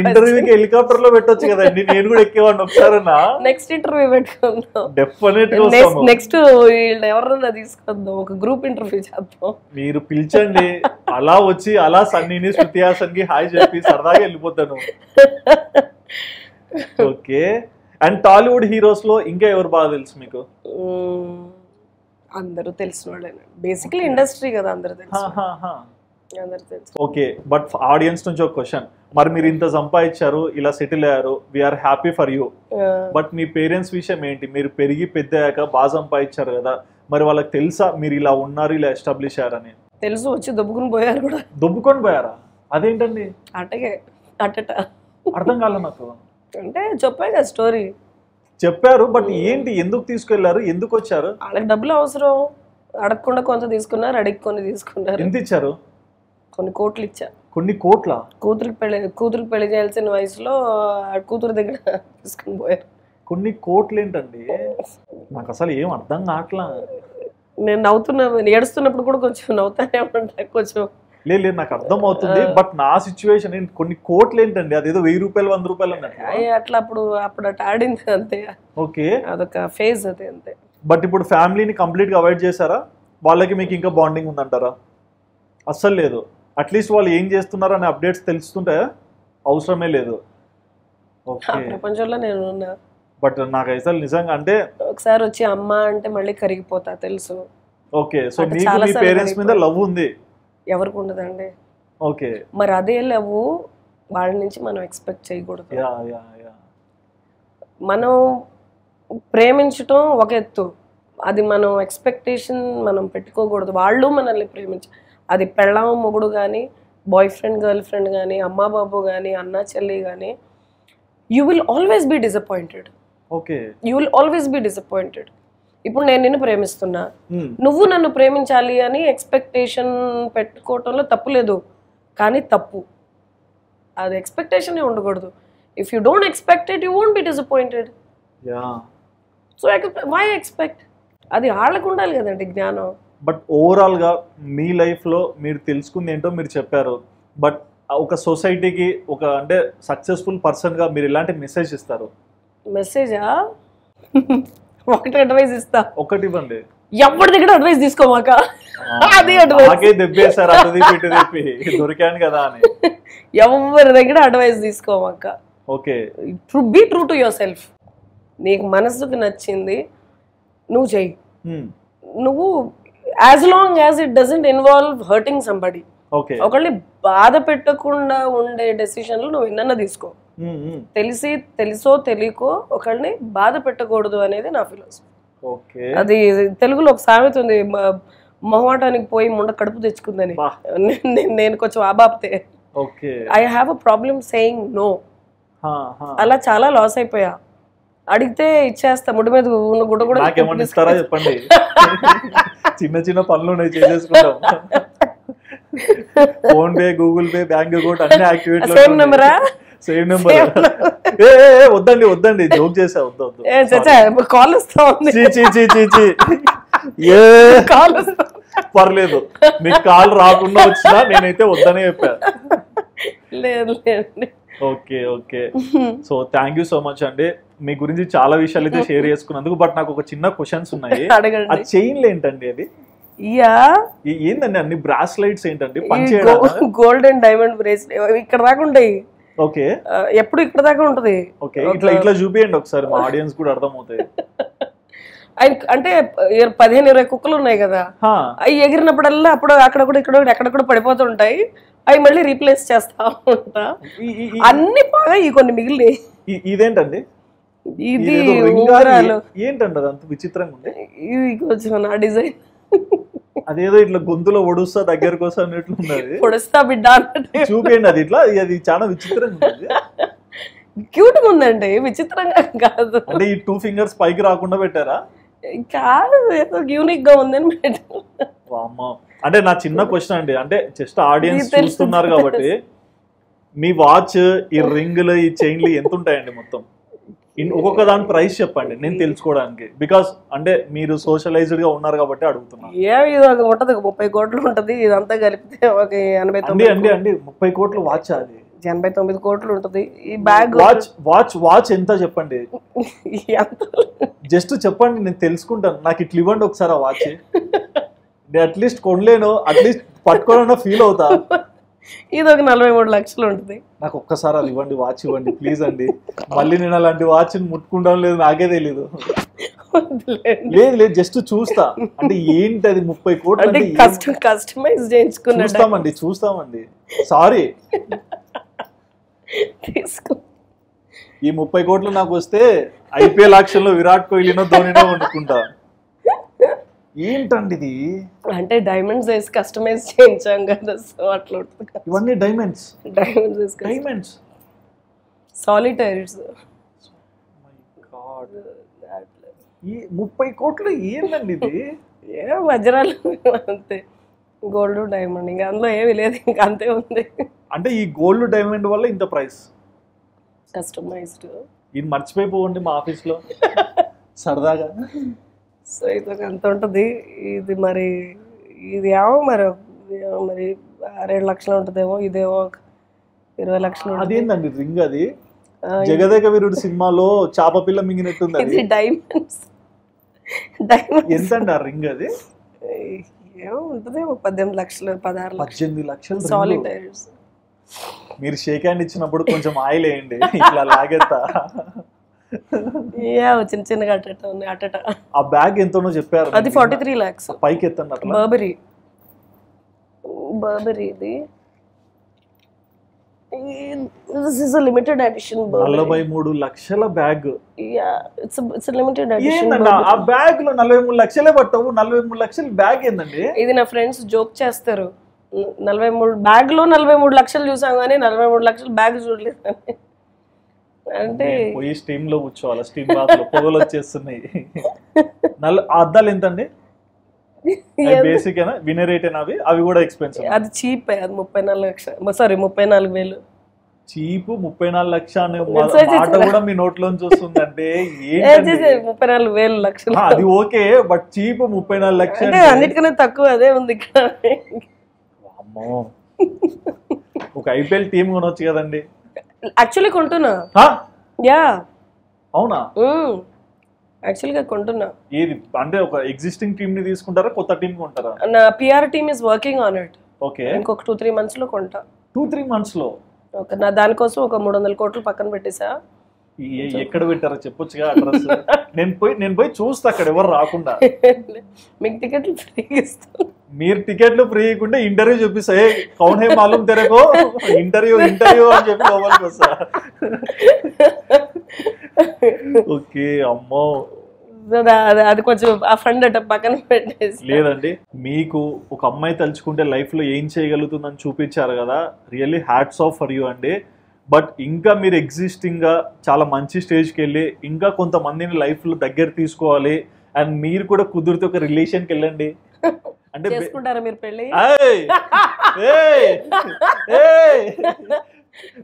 ఇంటర్వ్యూకి హెలికాప్టర్ లో పెట్టొచ్చు కదండి, నేను కూడా ఎక్కేవాడిని ఒకసారన్నా. నెక్స్ట్ ఇంటర్వ్యూ పెట్టుకుందాం. డెఫినెట్ నెక్స్ట్ ఎవరన్నా తీసుకుందాం, ఒక గ్రూప్ ఇంటర్వ్యూ చేద్దాం. మీరు పిలిచండి, అలా వచ్చి అలా సన్నీని శృతి హాసన్కి హాయ్ చెప్పి సరదాగా వెళ్ళిపోతాను. ఓకే, అండ్ టాలీవుడ్ హీరోస్ లో ఇంకా ఎవరు బాగా తెలుసు మీకు? అందరూ తెలిసిన వాళ్ళేనా, బేసిక్లీ ఇండస్ట్రీ కదా, అందరూ తెలుసు. ఓకే, బట్ ఆడియన్స్ నుంచి ఒక క్వశ్చన్. మరి మీరు ఇంత సంపాదించారు, ఇలా సెటిల్ అయ్యారు, we're happy for you. But మీ పేరెంట్స్ విషయం ఏంటి? మీరు పెరిగి పెద్ద అయ్యాక బాగా సంపాదించారు కదా, మరి వాళ్ళకి తెలుసా మీరు ఇలా ఉన్నారు, ఇలా ఎస్టాబ్లిష్ అయ్యారని? తెలుసు, వచ్చి దొబ్బుకొని పోయారు కూడా. దొబ్బుకొని పోయారా? అదేంటండి? అట్టట అర్థం కాలే నాకు. అంటే చెప్పాయి కదా స్టోరీ. చెప్పారు, బట్ ఏంటి, ఎందుకు తీసుకెళ్లారు, ఎందుకు వచ్చారు? వాళ్ళకి డబ్బులు అవసరం, అడగకుండా కొంత తీసుకున్నారు, అడిగి కొన్ని తీసుకున్నారు. ఎంత ఇచ్చారు? కొన్ని కోట్లు ఇచ్చా. కొన్ని కోట్ల? కూతురికి పెళ్లి చేయాల్సిన వయసులో కూతురు దగ్గర తీసుకుని పోయారు. కొన్ని కోట్లు ఏంటండి? నాకు అసలు ఏం అర్థం కావట్లా. నేను నవ్వుతున్నా, ఏడుస్తున్నప్పుడు కూడా కొంచెం నవ్వుతానే ఉంటా కొంచెం. లేదు, నాకు అర్థం అవుతుంది, బట్ నా సిచ్యువేషన్ కొన్ని కోట్లు ఏంటండి? అదేదో 1000 రూపాయలు 100 రూపాయలు అన్నట్టు. అట్లా అప్పుడు అటు ఆడింది అంతే. ఓకే, అదొక ఫేజ్ అది అంతే. బట్ ఇప్పుడు ఫ్యామిలీని కంప్లీట్ గా అవాయిడ్ చేశారా? వాళ్ళకి మీకు ఇంకా బాండింగ్ ఉందంటారా? అస్సలు లేదు. అట్లీస్ట్ వాళ్ళు ఏం చేస్తున్నారు అనే అప్డేట్స్ తెలుస్తుంటే అవసరమే లేదు. ప్రపంచంలో నేను ఉన్నా. బట్ నాకు అసలు నిజంగా అంటే ఒకసారి వచ్చి అమ్మ అంటే మళ్ళీ కరిగిపోతా, తెలుసు. ఓకే, సో మీకు మీ పేరెంట్స్ మీద లవ్ ఉంది? ఎవరికి ఉండదండి. ఓకే, మరి అదే లవ్ వాళ్ళ నుంచి మనం ఎక్స్పెక్ట్ చేయకూడదు. మనం ప్రేమించటం ఒక ఎత్తు, అది మనం ఎక్స్పెక్టేషన్ మనం పెట్టుకోకూడదు. వాళ్ళు మనల్ని అది పెళ్ళాం మొగుడు కానీ, బాయ్ ఫ్రెండ్ గర్ల్ ఫ్రెండ్ కానీ, అమ్మా బాబు కానీ, అన్నా చెల్లి కానీ, you will always be disappointed. Okay, you will always be disappointed. ఇప్పుడు నేను నిన్ను ప్రేమిస్తున్నా, నువ్వు నన్ను ప్రేమించాలి అని ఎక్స్పెక్టేషన్ పెట్టుకోవటంలో తప్పు లేదు, కానీ తప్పు అది ఎక్స్పెక్టేషన్ ఉండకూడదు. If you don't expect it, you won't be disappointed. So why expect? అది వాళ్ళకు ఉండాలి కదండి జ్ఞానం. బట్ ఓవరాల్ గా మీ లైఫ్ లో మీరు తెలుసుకుంది ఏంటో మీరు చెప్పారు, బట్ ఒక సొసైటీకి ఒక అంటే సక్సెస్ఫుల్ పర్సన్ గా మీరు ఎలాంటి మెసేజ్ ఇస్తారు? మెసేజా? ఒకటి అడ్వైస్ ఇస్తా. ఒకటి ఇవ్వండి. ఎవరి దగ్గర అడ్వైస్ తీసుకోమాక. అది అడ్వైస్ దెబ్బేశారు, అది దొరికాను కదా అని. ఎవరి దగ్గర అడ్వైస్ తీసుకోమాక. Okay, be true to yourself. నీకు మనసుకు నచ్చింది నువ్వు చెయ్యి. నువ్వు as long as it doesn't involve hurting somebody, ఒకళ్ళని బాధ పెట్టకుండా ఉండే డెసిషన్లు నువ్వు ఎన్నన్నా తీసుకో. తెలుసో తెలియకో ఒకళ్ళని బాధ పెట్టకూడదు అనేది నా ఫిలాసఫీ. అది తెలుగులో ఒక సామెత ఉంది, మొహమాటానికి పోయి ముండ కడుపు తెచ్చుకుందని బా. నేను కొంచెం ఆబాపితే okay I have a problem saying no. అలా చాలా లాస్ అయిపోయా. అడిగితే ఇచ్చేస్తా, ముడి మీద ఉన్న గుడ్డ కూడా నాకేమన్నా ఇస్తారా చెప్పండి, చిన్న చిన్న పనులు ఉన్నాయి చేసేసుకుంటాం. PhonePe, Google Pay, bank account అన్ని యాక్టివేట్ లో. సేమ్ నెంబరా? Same number. వద్దండి వద్దండి, జోక్ చేసా, వద్దు వద్దు. కాల్ వస్తా ఉంది. కాల్ వస్తా. పర్లేదు, మీకు కాల్ రాకుండా వచ్చినా నేనైతే వద్దనే చెప్పా. లేదు లేదండి. Okay okay. So thank you so much అండి, మీ గురించి చాలా విషయాలు అయితే షేర్ చేసుకున్నందుకు. బట్ నాకు ఒక చిన్న క్వశ్చన్స్ ఉన్నాయి. ఆ చైన్లు ఏంటండి అది? యా, ఏందండి అన్ని బ్రాస్లైట్స్ ఏంటండి? గోల్డ్ అండ్ డైమండ్ బ్రేస్లెట్ ఇక్కడ దాకా ఉంటాయి. ఓకే, ఎప్పుడు ఇక్కడ దాకా ఉంటది. ఓకే, ఇట్లా ఇట్లా చూపియండి ఒకసారి, మా ఆడియన్స్ కూడా అర్థం అవుతాయి. అంటే 15-20 కుక్కలు ఉన్నాయి కదా, అవి ఎగిరినప్పుడల్లా అప్పుడు అక్కడ ఎక్కడ పడిపోతుంటాయి. అవి మళ్ళీ రీప్లేస్ చేస్తా ఉంటా. అన్ని బాగా ఈ కొన్ని మిగిలి. ఇదేంటండి? ఇది ఏంటండి అది అంత విచిత్రంగా ఉంది? ఇది కొంచెం నా డిజైన్. అదేదో ఇట్లా గొంతులో ఒడుస్తా దగ్గరకు వస్తా అన్నట్లు ఉన్నది. పొడుస్తా బిడ్డ చూపేయండి అది ఇట్లా. అది చాలా విచిత్రంగా ఉంది. క్యూట్ గా ఉందండి, విచిత్రంగా కాదు. అంటే ఈ 2 ఫింగర్స్ పైకి రాకుండా పెట్టారా? కాదు, ఏదో యూనిక్ గా ఉందని పెట్టాను. అంటే నా చిన్న క్వశ్చన్ అండి, అంటే జస్ట్ ఆడియన్స్ చూస్తున్నారు కాబట్టి, మీ వాచ్, ఈ రింగులు, ఈ చైన్లు ఎంత ఉంటాయండి మొత్తం? ఒక్కొక్క దాని ప్రైస్ చెప్పండి నేను తెలుసుకోవడానికి. బికాస్ అంటే మీరు సోషలైజ్డ్ గా ఉన్నారు కాబట్టి అడుగుతున్నాను. ఇది ఉంటది 30 కోట్లు ఉంటది, ఇదంతా కలిపితే ఒక 89. అండి 30 కోట్లు వాచ్? అది 89 కోట్లు ఉంటది. ఈ బ్యాగ్ వాచ్ ఎంత చెప్పండి, జస్ట్ చెప్పండి, నేను తెలుసుకుంటాను. నాకు ఇట్లా ఇవ్వండి ఒకసారి ఆ వాచ్. నేను అట్లీస్ట్ కొనలేను, అట్లీస్ట్ పట్టుకోవాలన్నా ఫీల్ అవుతా. ఇది ఒక 43 లక్షలు ఉంటుంది. నాకు ఒక్కసారి అది ఇవ్వండి, వాచ్ ఇవ్వండి ప్లీజ్ అండి. మళ్ళీ నేను అలాంటి వాచ్ ముట్టుకుంటాం లేదు, నాకే తెలీదు. లేదు జస్ట్ చూస్తా. అంటే ఏంటి అది 30 కోట్లు? కస్టమైజ్ చేయించుకున్నామండి. చూస్తామండి. సారీ, ఈ 30 కోట్లు నాకు వస్తే IPL ఆక్షన్లో విరాట్ కోహ్లీనో ధోనినో వండుకుంటా. ఏంటండి ఇది? అంటే డైమండ్స్ వేసి కస్టమైజ్ చేయించాం కదా, సో అట్లా ఉంటుంది. ఇవన్నీ డైమండ్స్ సాలిటైర్స్. ఈ 30 కోట్లు ఏంటండి ఇది? వజ్రాలు అంతే, గోల్డ్ డైమండ్, ఇంకా అందులో ఏమి లేదు, ఇంకా అంతే ఉంది. అంటే ఈ గోల్డ్ డైమండ్ వల్ల ఇంత ప్రైస్? కస్టమైజ్డ్. ఇది మర్చిపోయిపోండి మా ఆఫీస్లో సరదాగా. సో ఇది అంత ఉంటుంది. ఇది మరి ఇది ఏమో మరి 6-7 లక్షలు ఉంటుందేమో, ఇదేమో 20 లక్షలు. అదేందండి రింగ్? అది జగదేక వీరుడు సినిమాలో చాప పిల్ల మింగినట్టుంది. అది డైమండ్స్. ఎంతండి ఆ రింగ్? అది ఏమో ఉంటుందేమో 18 లక్షలు, 18 లక్షలు. సాలిటైర్స్. మీరు షేక్ హ్యాండ్ ఇచ్చినప్పుడు కొంచెం ఆయిల్ వేయండి, ఇట్లా లాగేస్తా. చిన్న చిన్నగా అట్టట. ఆ బ్యాగ్ ఎంతనో చెప్పారు, అది 43 lakhs. పైకి ఎత్తండి అట్లా. బర్బరీ ఇది. This is a limited edition Burberry. 43 లక్షల bag. Yeah, it's a limited edition. ఆ బ్యాగ్ లో 43 లక్షలే పట్టవు, 43 లక్షల బ్యాగ్ ఏందండి? ఇది నా ఫ్రెండ్స్ జోక్ చేస్తారు. 43 బ్యాగ్ లో 43 లక్షలు చూసాం కానీ 43 లక్షల బ్యాగ్ చూడలేదు. అంటే పోయి స్టీమ్ లో కూర్చోవాలి, స్టీమ్ బాత్ లో పొగలు వచ్చేస్తున్నాయి. అద్దాలు ఎంతండి? బేసిక్ ఏనా, వినరేట్ ఏనా? అవి కూడా ఎక్స్పెన్సివ్. అది చీప్, అది 34 లక్షలు, సారీ 34,000. చీప్ 34 లక్షలు మాట కూడా మీ నోట్లోంచి వస్తుందంటే 34,000 లక్షలు. అది ఓకే, బట్ చీప్ 34 లక్షలు అంటే అన్నిటికన్నా తక్కువ అదే ఉంది ఇక్కడ. అమ్మో, ఒక IPL టీమ్ కొనొచ్చు కదండి. యాక్చువల్లీ కొంటున్నా. యా, అవునా? యాక్చువల్గా కొంటున్నా. ఏది అంటే ఒక ఎగ్జిస్టింగ్ టీమ్ ని తీసుకుంటారా, కొత్త టీమ్ కొంటారా? నా PR team is working on it. Okay, ఇంకొక 2-3 months లో కొంటా. 2-3 months లో? ఓకే, నా దానికోసం ఒక 300 కోట్లు పక్కన పెట్టేసా. ఎక్కడ పెట్టారో చెప్పొచ్చుగా అడ్రస్. నేను పోయి చూస్తా అక్కడ ఎవరు రాకుండా. మీకు టికెట్లు ఫ్రీ ఇస్తాను. మీరు టికెట్లు ఫ్రీ ఇవ్వకుండా ఇంటర్వ్యూ చూపిస్తా. కౌన్ హే మాలూమ్ తెరేకో, ఇంటర్వ్యూ అని చెప్పి లోపలికి వస్తా. ఓకే, అమ్మో అది కొంచెం ఆ ఫండ్ అట్ట పక్కన పెట్టేసి. లేదండి, మీకు ఒక అమ్మాయి తలుచుకుంటే లైఫ్లో ఏం చేయగలుగుతుందని చూపించారు కదా, really hats off for you అండి. బట్ ఇంకా మీరు ఎగ్జిస్టింగ్గా చాలా మంచి స్టేజ్కి వెళ్ళి ఇంకా కొంతమందిని లైఫ్లో దగ్గర తీసుకోవాలి అండ్ మీరు కూడా కుదిరితే ఒక రిలేషన్కి వెళ్ళండి. అంటే చేసుకుంటారా మీరు పెళ్ళి?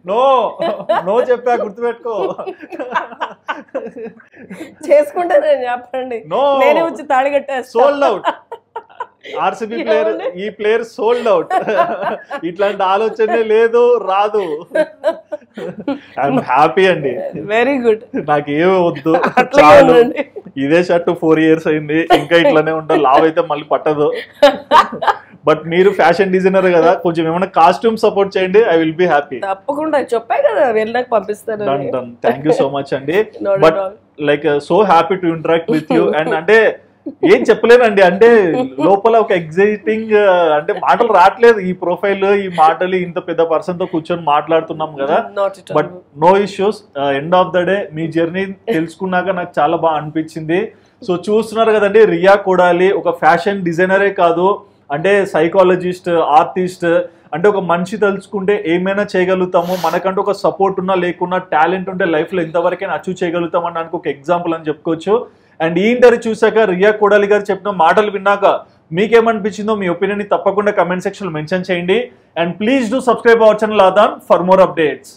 నో నో చెప్పా, గుర్తుపెట్టుకో. చేసుకుంటారని చెప్పండి, నేనే వచ్చి తాళి కట్టేస్తా. Sold out. ఆర్సీబీ ప్లేయర్, ఈ ప్లేయర్ సోల్డ్ అవుట్. ఇట్లాంటి ఆలోచనే లేదు, రాదు. ఐఎమ్ హ్యాపీ అండి, వెరీ గుడ్. నాకేమీ వద్దు, చాలు. ఇదే షర్ట్ 4 years అయింది, ఇంకా ఇట్లానే ఉంటా. లావ్ అయితే మళ్ళీ పట్టదు. బట్ మీరు ఫ్యాషన్ డిజైనర్ కదా, కొంచెం ఏమైనా కాస్ట్యూమ్ సపోర్ట్ చేయండి, ఐ విల్ బి హ్యాపీ. తప్పకుండా చెప్పా కదా, వెళ్ళాక పంపిస్తాను. థ్యాంక్ యూ సో మచ్ అండి. But like so happy to interact with you. And అంటే ఏం చెప్పలేనండి, అంటే లోపల ఒక ఎగ్జైటింగ్, అంటే మాటలు రావట్లేదు. ఈ ప్రొఫైల్, ఈ మాటలు, ఇంత పెద్ద పర్సన్ తో కూర్చొని మాట్లాడుతున్నాం కదా. But no issues. End of the day మీ జర్నీ తెలుసుకున్నాక నాకు చాలా బాగా అనిపించింది. సో చూస్తున్నారు కదండి, రియా కొడాలి ఒక ఫ్యాషన్ డిజైనరే కాదు, అంటే సైకాలజిస్ట్, ఆర్టిస్ట్. అంటే ఒక మనిషి తలుచుకుంటే ఏమైనా చేయగలుగుతాము, మనకంటూ ఒక సపోర్ట్ ఉన్నా లేకున్నా టాలెంట్ ఉంటే లైఫ్లో ఇంతవరకైనా అచీవ్ చేయగలుగుతాం అనడానికి ఒక ఎగ్జాంపుల్ అని చెప్పుకోవచ్చు. అండ్ ఈ ఇంటర్వ్యూ చూసాక, రియా కొడాలి గారు చెప్పిన మాటలు విన్నాక మీకేమనిపించిందో మీ ఒపీనియన్ తప్పకుండా కమెంట్ సెక్షన్లో మెన్షన్ చేయండి. And please do subscribe our channel Aadhan for more updates.